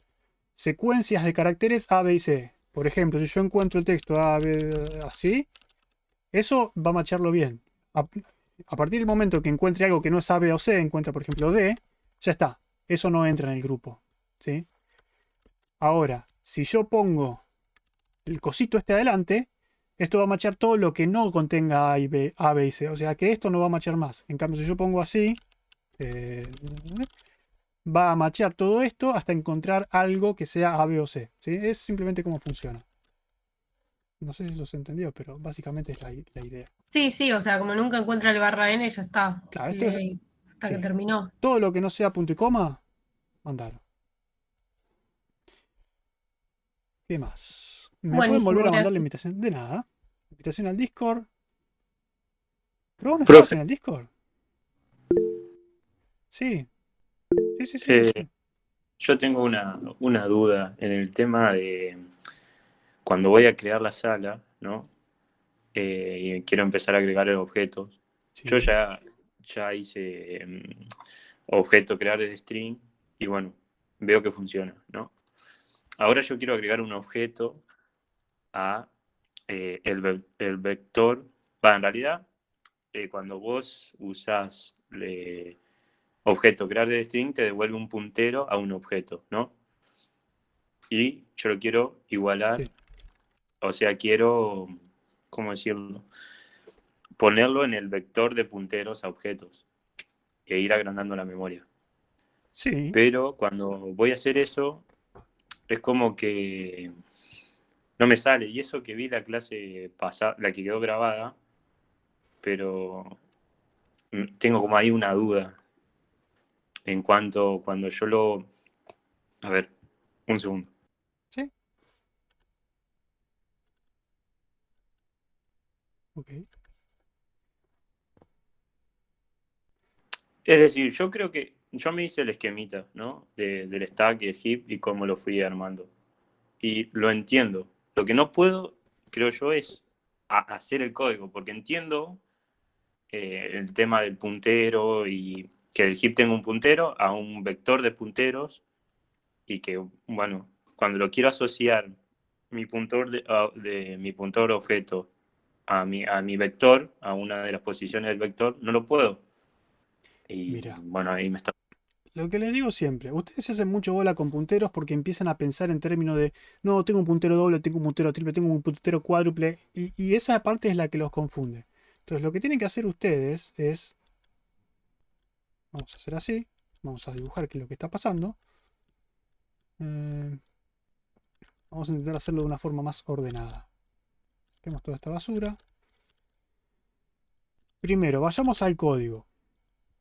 secuencias de caracteres A, B y C. Por ejemplo, si yo encuentro el texto A, B, así, eso va a macharlo bien. A partir del momento que encuentre algo que no es A, B o C, encuentra por ejemplo D, ya está. Eso no entra en el grupo. ¿Sí? Ahora, si yo pongo el cosito este adelante, esto va a machar todo lo que no contenga A, B y C. O sea que esto no va a machar más. En cambio, si yo pongo así, eh, va a machear todo esto hasta encontrar algo que sea A, B o C. ¿Sí? Es simplemente cómo funciona. No sé si eso se entendió, pero básicamente es la idea. Sí, sí, o sea, como nunca encuentra el barra N, ya está. Claro, esto es. Lee hasta que Sí. terminó. Todo lo que no sea punto y coma, mandalo. ¿Qué más? ¿Me pueden volver Buenísimo, a mandar la gracias. invitación? De nada. Invitación al Discord. ¿Pero vos no estabas Profe, en el Discord? Sí. Sí, sí, sí, eh, sí. yo tengo una duda en el tema de cuando voy a crear la sala, ¿no? Y quiero empezar a agregar objetos. Yo Sí. ya hice objeto crear de string y bueno, veo que funciona, ¿no? Ahora yo quiero agregar un objeto a el vector. En realidad, cuando vos usás objeto crear de string, te devuelve un puntero a un objeto, ¿no? Y yo lo quiero igualar, Sí. o sea, quiero, ¿cómo decirlo? Ponerlo en el vector de punteros a objetos e ir agrandando la memoria. Sí. Pero cuando voy a hacer eso, es como que no me sale. Y eso que vi la clase pasada, la que quedó grabada, pero tengo como ahí una duda en cuanto cuando yo lo... A ver, un segundo. Sí. Ok. Es decir, yo creo que yo me hice el esquemita, ¿no? Del stack y el heap y cómo lo fui armando. Y lo entiendo. Lo que no puedo, creo yo, es hacer el código, porque entiendo el tema del puntero y que el heap tenga un puntero a un vector de punteros y que, bueno, cuando lo quiero asociar mi puntor de mi puntor objeto a mi vector, a una de las posiciones del vector, no lo puedo. Y Mira, bueno, ahí me está... lo que les digo siempre, ustedes se hacen mucho bola con punteros porque empiezan a pensar en términos de, no, tengo un puntero doble, tengo un puntero triple, tengo un puntero cuádruple, y esa parte es la que los confunde. Entonces, lo que tienen que hacer ustedes es, vamos a hacer así, vamos a dibujar qué es lo que está pasando. Eh, Vamos a intentar hacerlo de una forma más ordenada. Saquemos toda esta basura. Primero, vayamos al código.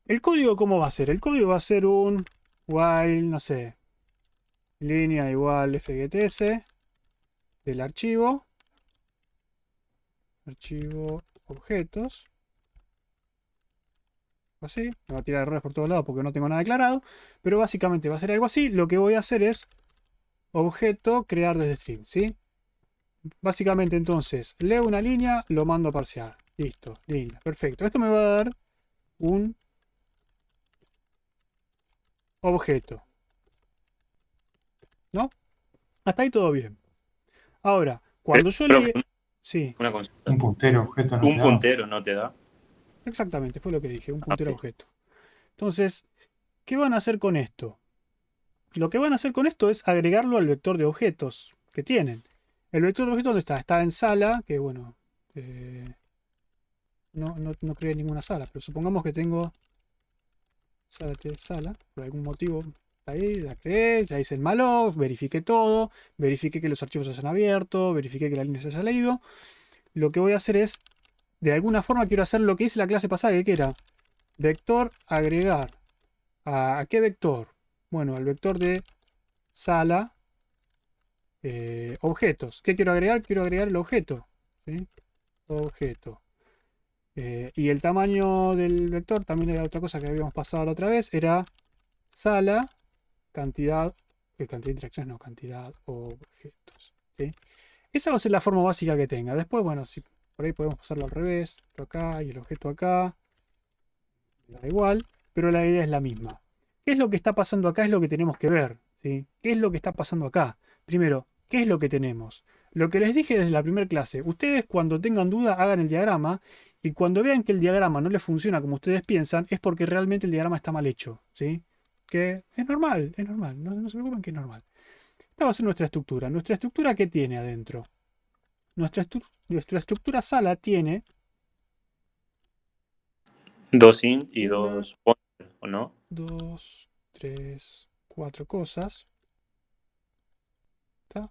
¿El código cómo va a ser? El código va a ser un while, no sé, línea igual fgts del archivo objetos, así, me va a tirar errores por todos lados porque no tengo nada declarado, pero básicamente va a ser algo así. Lo que voy a hacer es objeto crear desde string, ¿sí? Básicamente entonces, leo una línea, lo mando a parsear, listo, línea, perfecto. Esto me va a dar un objeto, ¿no? Hasta ahí todo bien. Ahora, cuando yo Profe, leí... Sí, una consulta. Un puntero objeto no te ¿Un da. puntero no te da? exactamente, fue lo que dije, un Ah, puntero ok. objeto. Entonces, ¿qué van a hacer con esto? Lo que van a hacer con esto es agregarlo al vector de objetos que tienen. El vector de objetos, ¿dónde está? Está en sala, que bueno, no creé ninguna sala, pero supongamos que tengo sala, por algún motivo está ahí, la creé, ya hice el malloc, verifiqué todo, verifiqué que los archivos se hayan abierto, verifiqué que la línea se haya leído. Lo que voy a hacer es, de alguna forma quiero hacer lo que hice la clase pasada, que era vector agregar. ¿A qué vector? Bueno, al vector de sala objetos. ¿Qué quiero agregar? Quiero agregar el objeto. ¿Sí? Objeto. Y el tamaño del vector, también era otra cosa que habíamos pasado la otra vez, era sala, cantidad, cantidad de interacciones, no, cantidad objetos. ¿Sí? Esa va a ser la forma básica que tenga. Después, bueno, si por ahí podemos pasarlo al revés, esto acá y el objeto acá, da igual, pero la idea es la misma. ¿Qué es lo que está pasando acá? Es lo que tenemos que ver. ¿Sí? ¿Qué es lo que está pasando acá? Primero, ¿qué es lo que tenemos? Lo que les dije desde la primera clase, ustedes cuando tengan duda hagan el diagrama y cuando vean que el diagrama no les funciona como ustedes piensan, es porque realmente el diagrama está mal hecho. ¿Sí? Que es normal, no se preocupen que es normal. Esta va a ser nuestra estructura. ¿Nuestra estructura qué tiene adentro? Nuestra estructura sala tiene Dos int y una, dos pointer, ¿o no? dos, tres, cuatro cosas. ¿Está?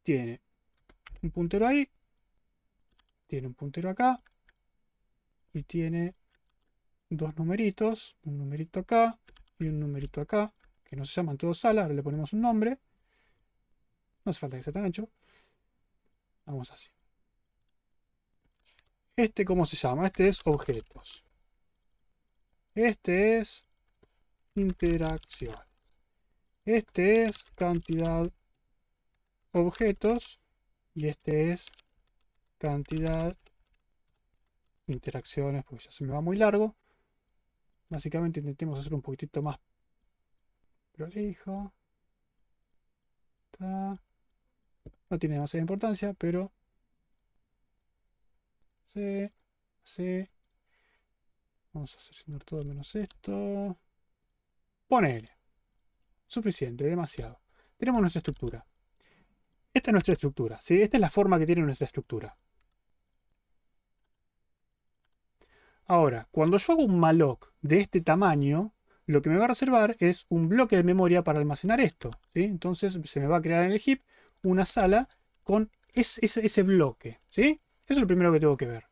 Tiene un puntero ahí, tiene un puntero acá y tiene dos numeritos, un numerito acá y un numerito acá, que no se llaman todos sala, ahora le ponemos un nombre. No hace falta que sea tan ancho. Vamos así. Este, ¿cómo se llama? Este es objetos. Este es interacción. Este es cantidad objetos y este es cantidad interacciones, porque ya se me va muy largo. Básicamente intentemos hacer un poquitito más prolijo. Está. No tiene demasiada importancia, pero sí, sí. Vamos a seleccionar todo menos esto. Ponele. Suficiente, demasiado. Tenemos nuestra estructura. Esta es nuestra estructura, ¿sí? Esta es la forma que tiene nuestra estructura. Ahora, cuando yo hago un malloc de este tamaño, lo que me va a reservar es un bloque de memoria para almacenar esto, ¿sí? Entonces se me va a crear en el heap una sala con ese bloque, ¿sí? Eso es lo primero que tengo que ver.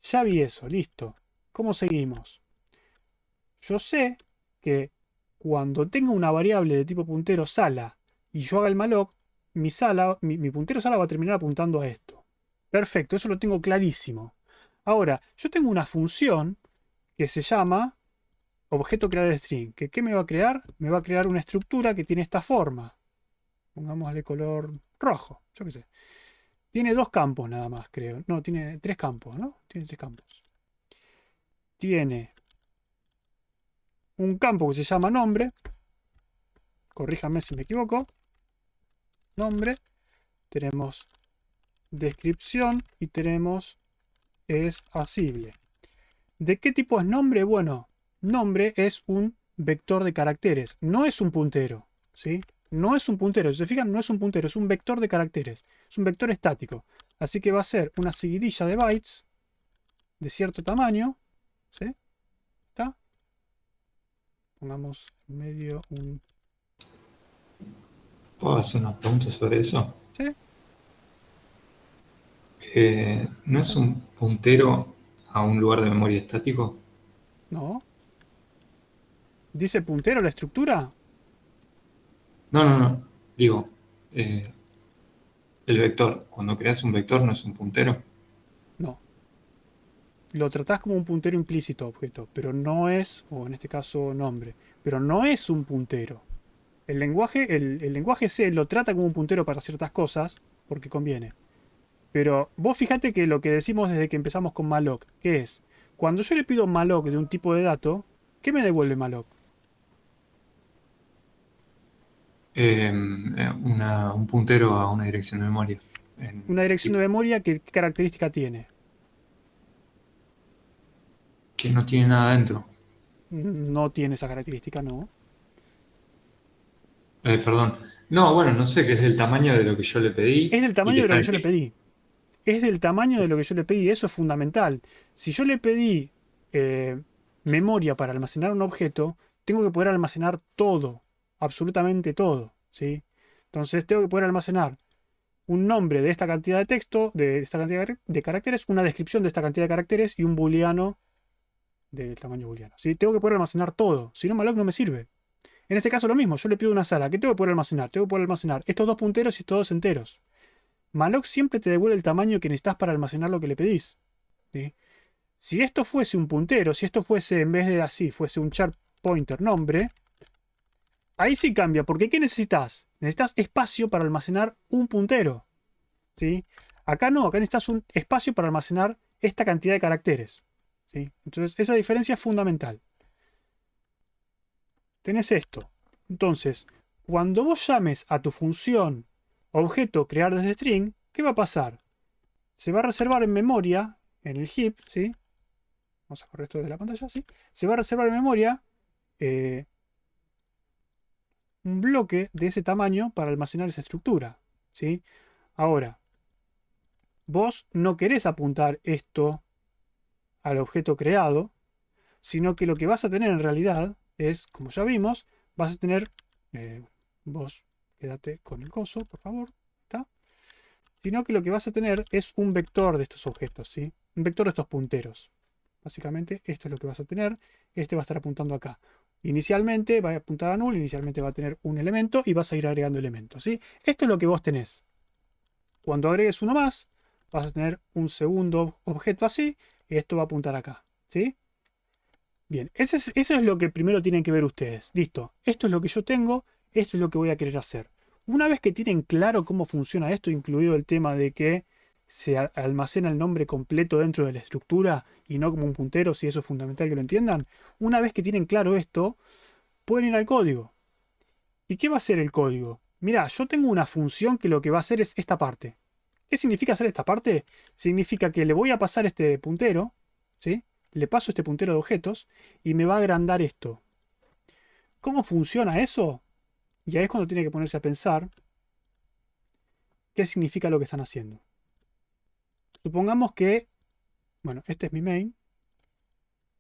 Ya vi eso, listo. ¿Cómo seguimos? Yo sé que cuando tenga una variable de tipo puntero sala y yo haga el malloc, mi puntero sala va a terminar apuntando a esto. Perfecto, eso lo tengo clarísimo. Ahora, yo tengo una función que se llama objeto crear string. ¿Qué me va a crear? Me va a crear una estructura que tiene esta forma. Pongámosle color rojo, yo qué sé. Tiene 2 campos nada más, creo. No, tiene 3 campos, ¿no? Tiene 3 campos. Tiene un campo que se llama nombre. Corríjame si me equivoco. Nombre. Tenemos descripción y tenemos es asible. ¿De qué tipo es nombre? Bueno, nombre es un vector de caracteres, no es un puntero, ¿sí? No es un puntero, si se fijan, no es un puntero, es un vector de caracteres, es un vector estático. Así que va a ser una seguidilla de bytes de cierto tamaño, ¿sí? ¿Está? Pongamos en medio un... ¿Puedo hacer una pregunta sobre eso? ¿Sí? ¿No es un puntero a un lugar de memoria estático? No. ¿Dice puntero la estructura? No. Digo, el vector. Cuando creas un vector no es un puntero. No. Lo tratás como un puntero implícito objeto, pero no es, o en este caso nombre, pero no es un puntero. El lenguaje C lo trata como un puntero para ciertas cosas, porque conviene. Pero vos fíjate que lo que decimos desde que empezamos con malloc, que es, cuando yo le pido malloc de un tipo de dato, ¿qué me devuelve malloc? Un puntero a una dirección de memoria. Una dirección de memoria que ¿qué característica tiene? Que no tiene nada dentro. No tiene esa característica, no. Perdón. No, bueno, no sé, que es del tamaño de lo que yo le pedí. Es del y tamaño que de lo está que en yo le pedí. Es del tamaño de lo que yo le pedí. Eso es fundamental. Si yo le pedí memoria para almacenar un objeto, tengo que poder almacenar todo. Absolutamente todo. ¿Sí? Entonces tengo que poder almacenar un nombre de esta cantidad de texto, de esta cantidad de caracteres, una descripción de esta cantidad de caracteres y un booleano del tamaño booleano. ¿Sí? Tengo que poder almacenar todo. Si no, malloc no me sirve. En este caso lo mismo. Yo le pido una sala. ¿Qué tengo que poder almacenar? Tengo que poder almacenar estos 2 punteros y estos 2 enteros. Malloc siempre te devuelve el tamaño que necesitas para almacenar lo que le pedís. ¿Sí? Si esto fuese un puntero, si esto fuese, en vez de así, fuese un char pointer nombre, ahí sí cambia, porque ¿qué necesitas? Necesitas espacio para almacenar un puntero. ¿Sí? Acá no, acá necesitas un espacio para almacenar esta cantidad de caracteres. ¿Sí? Entonces, esa diferencia es fundamental. Tenés esto. Entonces, cuando vos llames a tu función objeto crear desde string, ¿qué va a pasar? Se va a reservar en memoria, en el heap, ¿sí? Vamos a correr esto de la pantalla, ¿sí? Se va a reservar en memoria un bloque de ese tamaño para almacenar esa estructura, ¿sí? Ahora, vos no querés apuntar esto al objeto creado, sino que lo que vas a tener en realidad es, como ya vimos, vas a tener, vos quédate con el coso, por favor, ¿está? Sino que lo que vas a tener es un vector de estos objetos, ¿sí? Un vector de estos punteros. Básicamente esto es lo que vas a tener. Este va a estar apuntando acá. Inicialmente va a apuntar a null, inicialmente va a tener un elemento y vas a ir agregando elementos, ¿sí? Esto es lo que vos tenés. Cuando agregues uno más, vas a tener un segundo objeto así y esto va a apuntar acá, ¿sí? Bien, eso es lo que primero tienen que ver ustedes. Listo, esto es lo que yo tengo, esto es lo que voy a querer hacer. Una vez que tienen claro cómo funciona esto, incluido el tema de que se almacena el nombre completo dentro de la estructura y no como un puntero, si eso es fundamental que lo entiendan. Una vez que tienen claro esto, pueden ir al código. ¿Y qué va a hacer el código? Mirá, yo tengo una función que lo que va a hacer es esta parte. ¿Qué significa hacer esta parte? Significa que le voy a pasar este puntero, ¿sí? Le paso este puntero de objetos y me va a agrandar esto. ¿Cómo funciona eso? Y ahí es cuando tiene que ponerse a pensar qué significa lo que están haciendo. Supongamos que, bueno, este es mi main.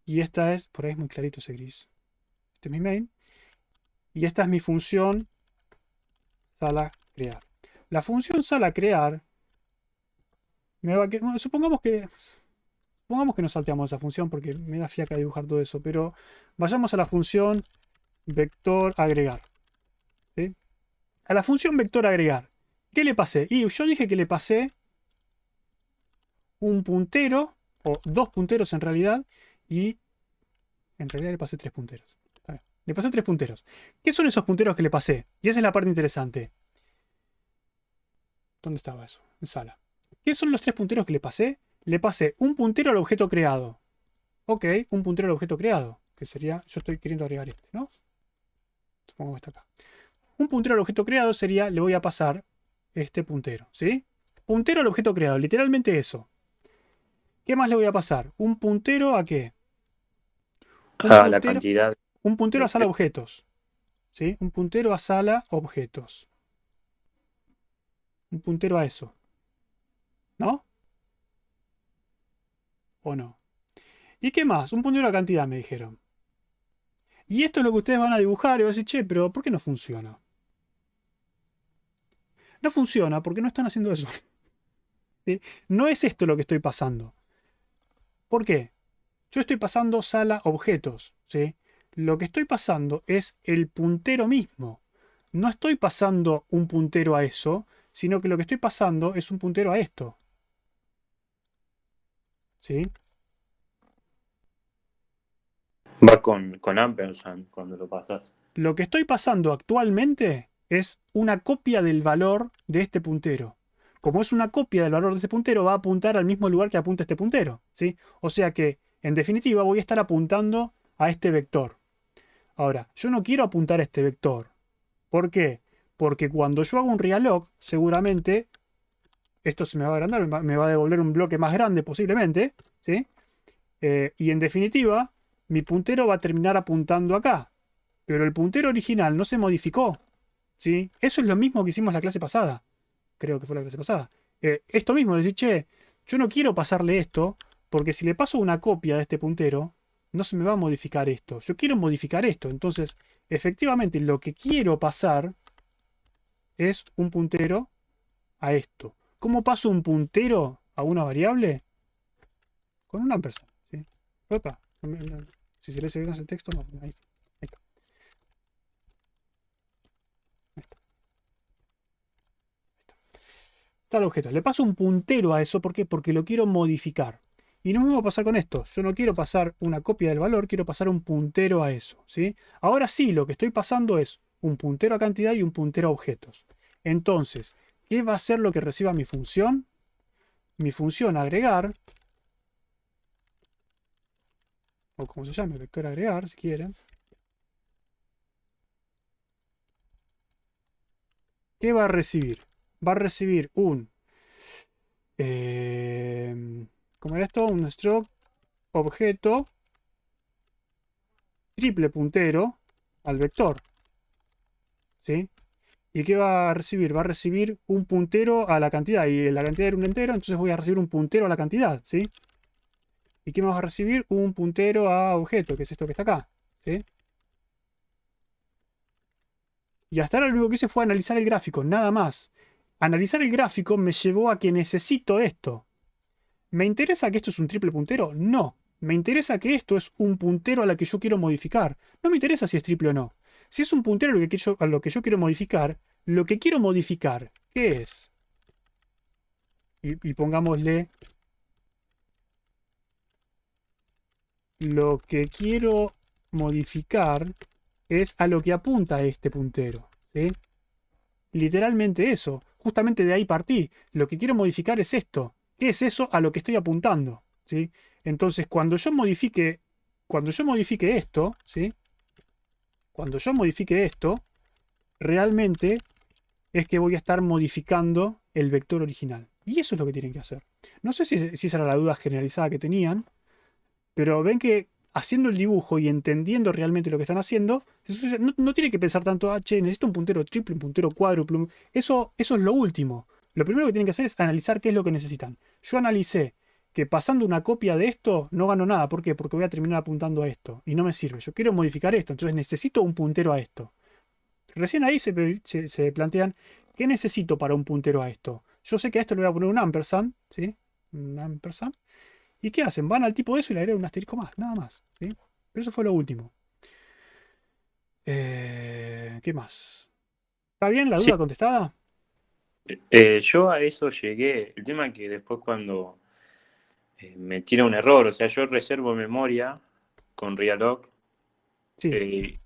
Y esta es, por ahí es muy clarito ese gris. Este es mi main. Y esta es mi función sala crear. La función sala crear me va a, bueno, supongamos que nos salteamos esa función porque me da fiaca dibujar todo eso. Pero vayamos a la función vector agregar. ¿Sí? A la función vector agregar, ¿qué le pasé? Y yo dije que le pasé un puntero, o dos punteros en realidad, y en realidad le pasé tres punteros. Le pasé tres punteros. ¿Qué son esos punteros que le pasé? Y esa es la parte interesante. ¿Dónde estaba eso? En sala. ¿Qué son los tres punteros que le pasé? Le pasé un puntero al objeto creado. Ok, un puntero al objeto creado. Que sería, yo estoy queriendo agregar este, ¿no? Supongo que está acá. Un puntero al objeto creado sería, le voy a pasar este puntero, ¿sí? Puntero al objeto creado, literalmente eso. ¿Qué más le voy a pasar? ¿Un puntero a qué? La cantidad. Un puntero a sala objetos. ¿Sí? Un puntero a sala objetos. Un puntero a eso. ¿No? ¿O no? ¿Y qué más? Un puntero a cantidad, me dijeron. Y esto es lo que ustedes van a dibujar y van a decir, che, pero ¿por qué no funciona? No funciona porque no están haciendo eso. ¿Sí? No es esto lo que estoy pasando. ¿Por qué? Yo estoy pasando sala objetos, ¿sí? Lo que estoy pasando es el puntero mismo. No estoy pasando un puntero a eso, sino que lo que estoy pasando es un puntero a esto. ¿Sí? Va con ampersand cuando lo pasas. Lo que estoy pasando actualmente es una copia del valor de este puntero. Como es una copia del valor de este puntero, va a apuntar al mismo lugar que apunta este puntero, ¿sí? O sea que, en definitiva, voy a estar apuntando a este vector. Ahora, yo no quiero apuntar a este vector. ¿Por qué? Porque cuando yo hago un realloc, seguramente esto se me va a agrandar, me va a devolver un bloque más grande posiblemente, ¿sí? Y en definitiva, mi puntero va a terminar apuntando acá. Pero el puntero original no se modificó, ¿sí? Eso es lo mismo que hicimos la clase pasada. Creo que fue la clase pasada. Esto mismo, decir, che, yo no quiero pasarle esto, porque si le paso una copia de este puntero, no se me va a modificar esto. Yo quiero modificar esto. Entonces, efectivamente, lo que quiero pasar es un puntero a esto. ¿Cómo paso un puntero a una variable? Con un ampersand, ¿sí? Opa, si se lee bien el texto, no, ahí está. Ahí está. Ahí está. Sale objeto. Le paso un puntero a eso. ¿Por qué? Porque lo quiero modificar. Y no me va a pasar con esto. Yo no quiero pasar una copia del valor, quiero pasar un puntero a eso, ¿sí? Ahora sí, lo que estoy pasando es un puntero a cantidad y un puntero a objetos. Entonces, ¿qué va a ser lo que reciba mi función? Mi función agregar, o como se llame, vector agregar, si quieren. ¿Qué va a recibir? Va a recibir un... ¿cómo era esto? Un struct objeto triple puntero al vector. ¿Sí? ¿Y qué va a recibir? Va a recibir un puntero a la cantidad. Y la cantidad era un entero, entonces voy a recibir un puntero a la cantidad. ¿Sí? ¿Y qué más va a recibir? Un puntero a objeto, que es esto que está acá. ¿Sí? Y hasta ahora lo único que hice fue analizar el gráfico, nada más. Analizar el gráfico me llevó a que necesito esto. ¿Me interesa que esto es un triple puntero? No. Me interesa que esto es un puntero a la que yo quiero modificar. No me interesa si es triple o no. Si es un puntero a lo que yo quiero modificar, lo que quiero modificar, ¿qué es? Y pongámosle... Lo que quiero modificar es a lo que apunta este puntero, ¿sí? Literalmente eso. Justamente de ahí partí. Lo que quiero modificar es esto. qué es eso a lo que estoy apuntando, ¿sí? Entonces, cuando yo modifique esto, ¿sí? Cuando yo modifique esto, realmente es que voy a estar modificando el vector original. Y eso es lo que tienen que hacer. No sé si esa era la duda generalizada que tenían, pero ven que haciendo el dibujo y entendiendo realmente lo que están haciendo, no tiene que pensar tanto, che, necesito un puntero triple, un puntero cuádruple. Eso es lo último. Lo primero que tienen que hacer es analizar qué es lo que necesitan. Yo analicé que pasando una copia de esto no gano nada. ¿Por qué? Porque voy a terminar apuntando a esto y no me sirve. Yo quiero modificar esto, entonces necesito un puntero a esto. Recién ahí se plantean, ¿qué necesito para un puntero a esto? Yo sé que a esto le voy a poner un ampersand, ¿sí? Un ampersand. ¿Y qué hacen? Van al tipo de eso y le agregan un asterisco más, nada más, ¿sí? Pero eso fue lo último. ¿Qué más? ¿Está bien la Sí. duda contestada? Yo a eso llegué. El tema es que después cuando me tira un error, o sea, yo reservo memoria con Realog. Sí.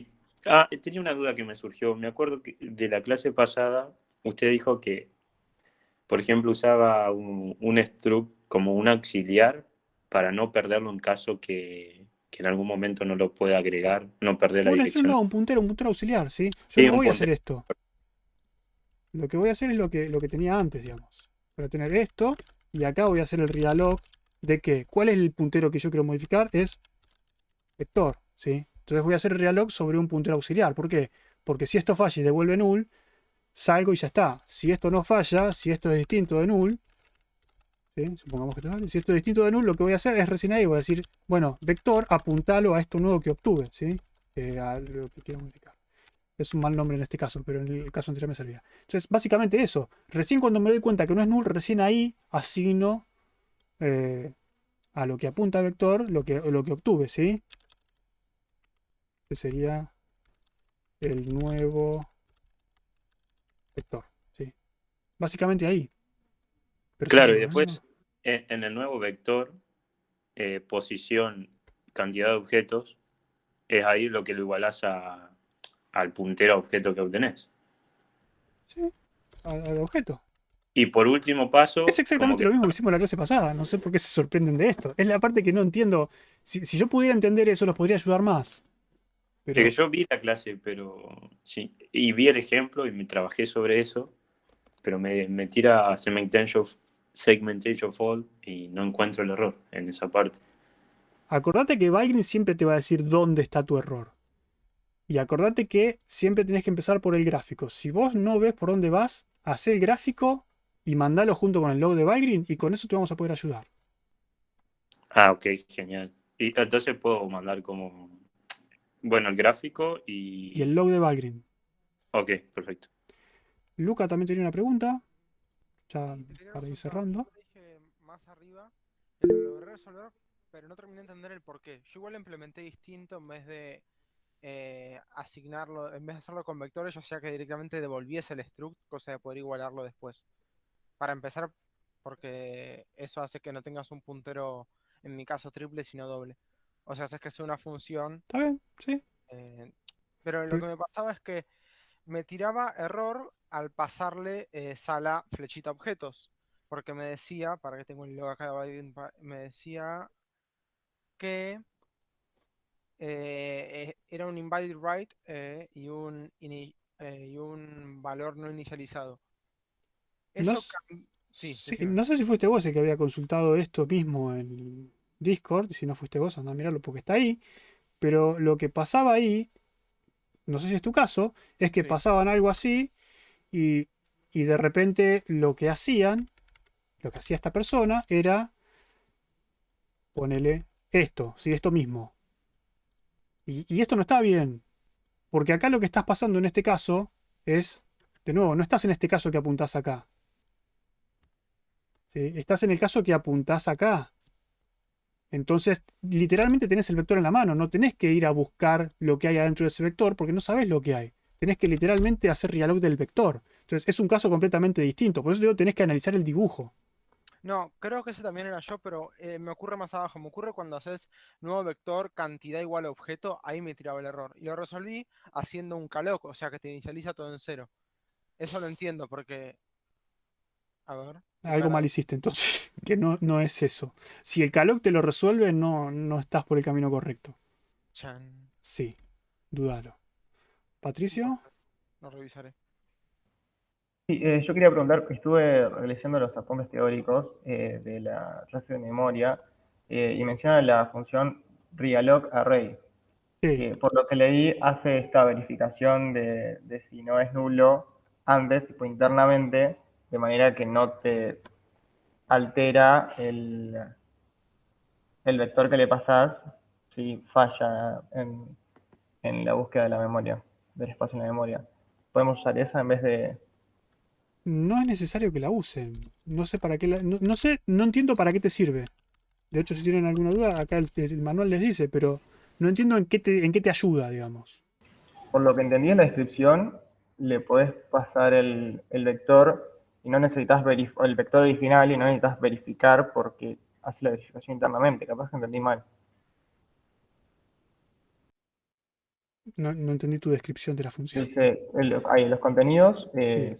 Tenía una duda que me surgió. Me acuerdo que de la clase pasada, usted dijo que, por ejemplo, usaba un struct como un auxiliar para no perderlo en caso que en algún momento no lo pueda agregar, no perder la dirección. Un puntero auxiliar, ¿sí? Yo Sí, no un voy a hacer puntero. esto. Lo que voy a hacer es lo que tenía antes, digamos. Voy a tener esto y acá voy a hacer el realog de que, ¿cuál es el puntero que yo quiero modificar? Es vector, ¿sí? Entonces voy a hacer el realog sobre un puntero auxiliar. ¿Por qué? Porque si esto falla y devuelve null, salgo y ya está. Si esto no falla, si esto es distinto de null, ¿sí? Supongamos que esto vale. Si esto es distinto de null, lo que voy a hacer es recién ahí voy a decir, bueno, vector, apuntalo a esto nuevo que obtuve, ¿sí? A lo que quiero modificar. Es un mal nombre en este caso, pero en el caso anterior me servía. Entonces, básicamente eso. Recién cuando me doy cuenta que no es null, recién ahí asigno a lo que apunta el vector lo que obtuve, ¿sí? Que sería el nuevo vector, ¿sí? Básicamente ahí. Pero sí, Claro, y yo, después en el nuevo vector, posición, cantidad de objetos, es ahí lo que lo igualás al puntero a objeto que obtenés. sí, al objeto. Y por último Es paso, como exactamente que lo mismo que hicimos la clase pasada. No sé por qué se sorprenden de esto. Es la parte que no entiendo. Si yo pudiera entender eso, los podría ayudar más. es que Pero yo vi la clase, pero sí, y vi el ejemplo y me trabajé sobre eso, pero me tira segmentation fault y no encuentro el error en esa parte. acordate que Valgrind siempre te va a decir dónde está tu error. Y acordate que siempre tenés que empezar por el gráfico. Si vos no ves por dónde vas, hacé el gráfico y mandalo junto con el log de Valgrind y con eso te vamos a poder ayudar. Ah, ok, genial. Y entonces puedo mandar como, bueno, el gráfico Y el y... log de Valgrind. Ok, perfecto. Luca también tenía una pregunta. Ya Sí, te quería para ir consultar. cerrando. Yo dije más arriba que lo logré resolver, pero no terminé de entender el porqué. Yo igual lo implementé distinto en vez de asignarlo, en vez de hacerlo con vectores, yo hacía que directamente devolviese el struct, cosa de poder igualarlo después. Para empezar, porque eso hace que no tengas un puntero, en mi caso triple, sino doble. O sea, haces que sea una función. ¿Está bien? Sí. eh, pero lo Pero que me pasaba es que me tiraba error al pasarle sala flechita objetos. Porque me decía, para que tengo el log acá, me decía que era un invalid write y un valor no inicializado. no, Eso, sí, sí, decime. no sé si fuiste vos el que había consultado esto mismo en Discord. Si no fuiste vos, anda a mirarlo porque está ahí. Pero lo que pasaba ahí, no sé si es tu caso, es que Sí. pasaban algo así y, y de repente lo que hacía esta persona era ponele esto, ¿sí? Esto mismo. Y esto no está bien, porque acá lo que estás pasando en este caso es, de nuevo, no estás en este caso que apuntás acá. ¿Sí? Estás en el caso que apuntás acá. Entonces, literalmente tenés el vector en la mano, no tenés que ir a buscar lo que hay adentro de ese vector porque no sabés lo que hay. Tenés que literalmente hacer realog del vector. Entonces, es un caso completamente distinto. Por eso digo, tenés que analizar el dibujo. No, creo que ese también era yo, pero me ocurre más abajo. Me ocurre cuando haces nuevo vector, cantidad igual a objeto, ahí me tiraba el error. Y lo resolví haciendo un calloc, o sea que te inicializa todo en cero. Eso lo entiendo porque, a ver, Algo mal hiciste entonces. que no es eso. Si el calloc te lo resuelve, no estás por el camino correcto. Chan. Sí, dúdalo. ¿Patricio? Lo revisaré. Sí, yo quería preguntar, estuve leyendo los apuntes teóricos de la clase de memoria y menciona la función realloc array, Sí. que por lo que leí hace esta verificación de si no es nulo antes, tipo internamente, de manera que no te altera el vector que le pasás si falla en la búsqueda de la memoria, del espacio en la memoria. ¿Podemos usar esa en vez de...? No es necesario que la usen. No sé para qué no sé, no entiendo para qué te sirve. De hecho, si tienen alguna duda, acá el manual les dice, pero no entiendo en qué te ayuda, digamos. Por lo que entendí en la descripción, le podés pasar el vector y no necesitas el vector original y no necesitas verificar porque hace la verificación internamente. Capaz que entendí mal. No entendí tu descripción de la función. Dice, los contenidos Sí.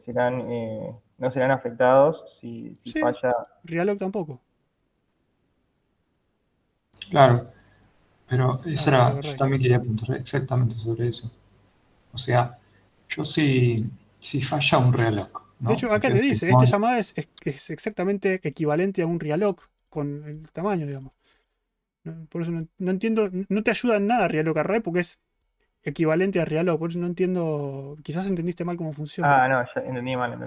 no serán afectados si Sí, falla. Realog tampoco. Claro, pero eso Realog era, yo array. también quería preguntar exactamente sobre eso. O sea, yo si falla un reloj, De ¿no? hecho, acá te Entonces, dice, esta llamada es exactamente equivalente a un realog con el tamaño, digamos. Por eso no entiendo, no te ayuda en nada Realog Array porque es equivalente a Realog. Por eso no entiendo, quizás entendiste mal cómo funciona. Ah, no, ya entendí mal.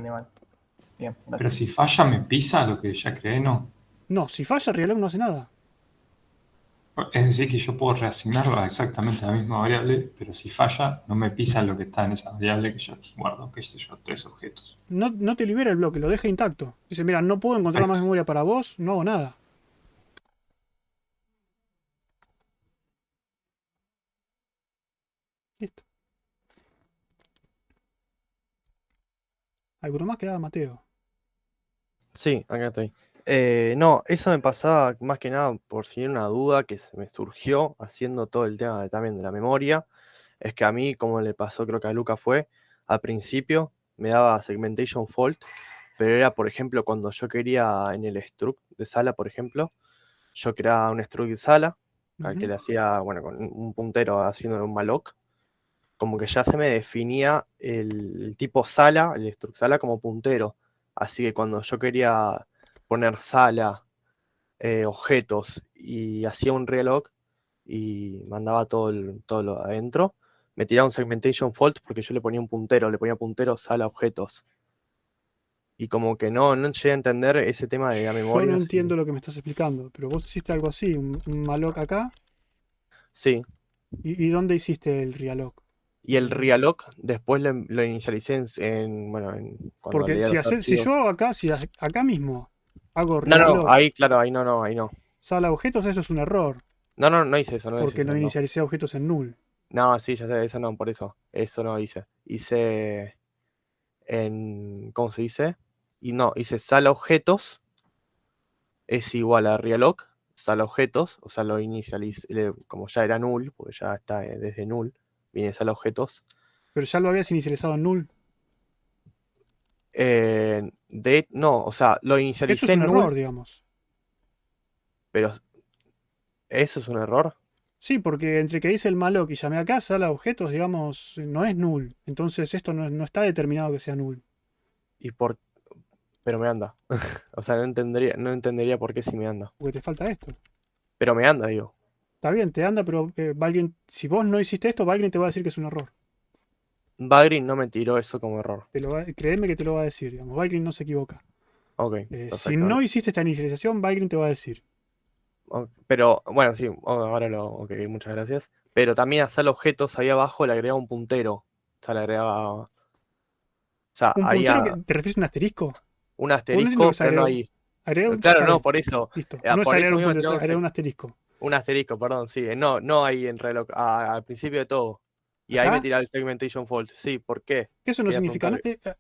Bien, pero gracias. si falla me pisa lo que ya creé, ¿no? No, si falla Realog no hace nada. Es decir, que yo puedo reasignarlo a exactamente la misma variable, pero si falla, no me pisa lo que está en esa variable que yo guardo, qué sé yo, 3 objetos. No te libera el bloque, lo deja intacto. Dice, mira, no puedo encontrar más Perfecto. memoria para vos, no hago nada. Listo. ¿Alguno más? Quedaba Mateo. Sí, acá estoy. No, eso me pasaba más que nada por si era una duda que se me surgió haciendo todo el tema también de la memoria. Es que a mí, como le pasó, creo que a Luca fue, al principio me daba segmentation fault, pero era, por ejemplo, cuando yo quería en el struct de sala, por ejemplo, yo creaba un struct de sala, al que Ujú. le hacía, bueno, con un puntero haciendo un malloc, como que ya se me definía el tipo sala, el struct sala como puntero. Así que cuando yo quería poner sala, objetos y hacía un relog y mandaba todo lo adentro, me tiraba un segmentation fault porque yo le ponía un puntero, le ponía puntero sala objetos. Y como que no llegué a entender ese tema de la Yo no memoria. entiendo lo que me estás explicando, pero vos hiciste algo así, un malloc acá. Sí. ¿Y dónde hiciste el realog? Y el realloc después lo inicialicé bueno, cuando Porque leía los si archivos. yo acá, si acá mismo hago No, realog ahí, claro, ahí no, ahí no. sala objetos, eso es un error. No hice eso, no hice Porque no eso, no. inicialicé objetos en null. No, sí, ya sé, eso no, por eso. Eso no hice. Hice ¿cómo se dice? Y no, hice sala objetos es igual a realloc, sala objetos, o sea, lo inicialicé, como ya era null, porque ya está desde null, viene sala objetos. Pero ya lo habías inicializado en null. No, o sea, lo Eso inicialicé es un en null, error, digamos. pero ¿eso es un error? Sí, porque entre que dice el malloc y llamé acá, sala objetos, digamos, no es null. Entonces esto no está determinado que sea null. ¿Y por Pero me anda. O sea, no entendería por qué si me anda. Porque te falta esto. Pero me anda, digo. Está bien, te anda, pero si vos no hiciste esto, Valgrind te va a decir que es un error. Valgrind no me tiró eso como error. Créeme que te lo va a decir, digamos. Valgrind no se equivoca. Ok, Si perfecto. no hiciste esta inicialización, Valgrind te va a decir. Pero, bueno, sí, ahora ok, muchas gracias. Pero también a sala objetos ahí abajo le agregaba un puntero. O sea, le agregaba. O sea, ¿Un ahí puntero que te refieres a un asterisco? un Porque no entiendo lo asterisco, que se pero no agregó. ahí. Está Claro, no, bien, por eso. listo. No es Por agregar eso un mismo puntero, es tiramos agregar un asterisco. un asterisco, perdón, sí. No ahí en reloj, al principio de todo. Y ahí me ¿Acá? tiraba el segmentation fault. Sí, ¿por qué? Que eso no Quería significa preguntar.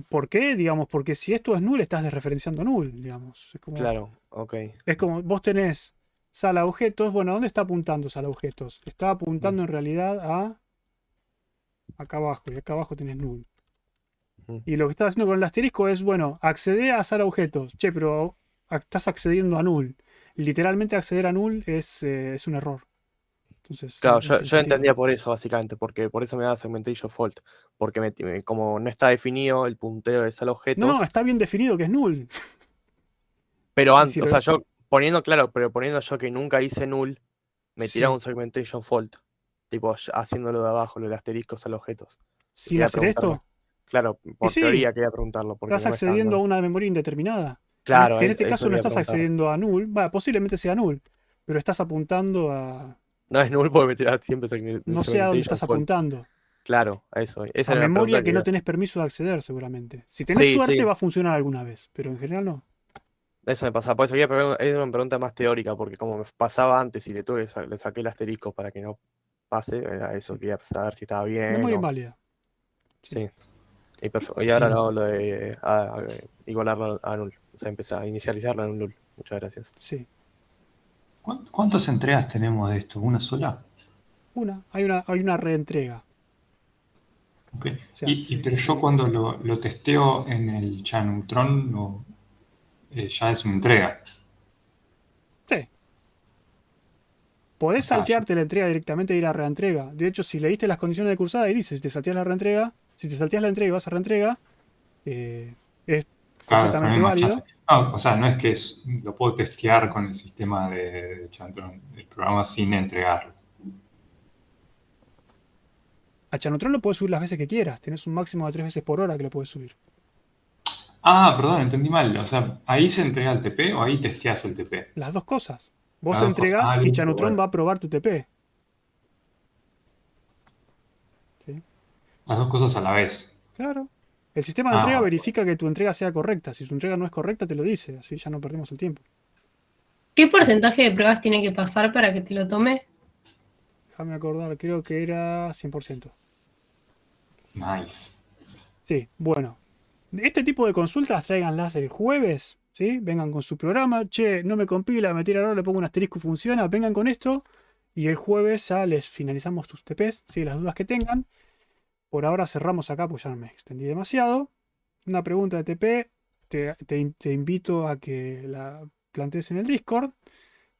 ¿por qué? Digamos, porque si esto es null, estás desreferenciando null, digamos. Claro, ok. Es como vos tenés sala objetos. Bueno, ¿dónde está apuntando sala objetos? Está apuntando en realidad a acá abajo. Y acá abajo tenés null. Y lo que estás haciendo con el asterisco es, bueno, accede a sala objetos. Che, pero estás accediendo a null. Literalmente acceder a null es un error. Entonces, Claro, no yo tiene sentido. entendía por eso, básicamente, porque por eso me da segmentation fault. Porque como no está definido el puntero de sal No, objetos, está bien definido que es null. pero Y antes, si o lo- sea, yo poniendo yo que nunca hice null, me tiraba Sí. un segmentation fault. Tipo, haciéndolo de abajo, lo del asterisco sal objetos. Y Sin quería hacer preguntarlo. esto, Claro, y por sí, teoría quería preguntarlo, porque estás no me estaba accediendo a dando. una memoria indeterminada. Claro, En este eso caso no quería estás preguntar. accediendo a null. Posiblemente sea null, pero estás apuntando a... No es null porque me tiraba siempre No sé a dónde segmentation estás fault. apuntando. Claro, a eso. Esa A era la pregunta memoria que no quería. tenés permiso de acceder, seguramente. Si tenés Sí, suerte sí, va a funcionar alguna vez, pero en general no. eso me pasaba. Por eso era una pregunta más teórica, porque como me pasaba antes y le saqué el asterisco para que no pase, era eso, Sí. quería saber si estaba bien Memoria o. inválida. Sí. Y ahora lo hablo de igualarlo a null. O sea, empezar a inicializarlo en un null. Muchas gracias. Sí. ¿Cuántas entregas tenemos de esto? ¿Una sola? Hay una reentrega. Ok. O sea, Pero yo cuando lo testeo en el Chaneutron, ya es una entrega. sí. Podés Está, saltearte la entrega directamente e ir a reentrega. De hecho, si leíste las condiciones de cursada y dice, si te salteas la reentrega, si te salteas la entrega y vas a reentrega, es claro, completamente poner más válido. chance. No, o sea, no es que lo puedo testear con el sistema de Chaneutron, el programa sin entregarlo. A Chanotron lo puedes subir las veces que quieras. Tenés un máximo de 3 veces por hora que lo puedes subir. Ah, perdón, entendí mal. O sea, ¿ahí se entrega el TP o ahí testeas el TP? Las dos cosas. Vos Las dos cosas. entregás Ah, y listo, Chanotron bueno. va a probar tu TP. ¿Sí? Las dos cosas a la vez. Claro. El sistema de Ah, entrega bueno. verifica que tu entrega sea correcta. Si tu entrega no es correcta, te lo dice. Así ya no perdemos el tiempo. ¿Qué porcentaje de pruebas tiene que pasar para que te lo tome? Déjame acordar, creo que era 100%. Nice. Sí, bueno. Este tipo de consultas tráiganlas el jueves, ¿sí? Vengan con su programa. Che, no me compila, me tira error, le pongo un asterisco, funciona. Vengan con esto. Y el jueves ya les finalizamos tus TPs, ¿sí? Las dudas que tengan. Por ahora cerramos acá, pues ya me extendí demasiado. Una pregunta de TP. Te invito a que la plantees en el Discord.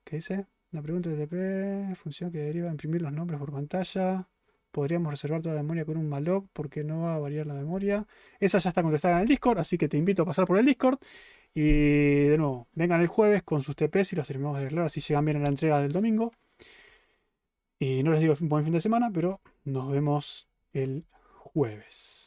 ¿Qué dice? Una pregunta de TP. Función que deriva a imprimir los nombres por pantalla. Podríamos reservar toda la memoria con un malloc porque no va a variar la memoria. Esa ya está contestada en el Discord, así que te invito a pasar por el Discord. Y de nuevo, vengan el jueves con sus TPs y los terminamos de arreglar, así llegan bien a la entrega del domingo. Y no les digo buen fin de semana, pero nos vemos el jueves.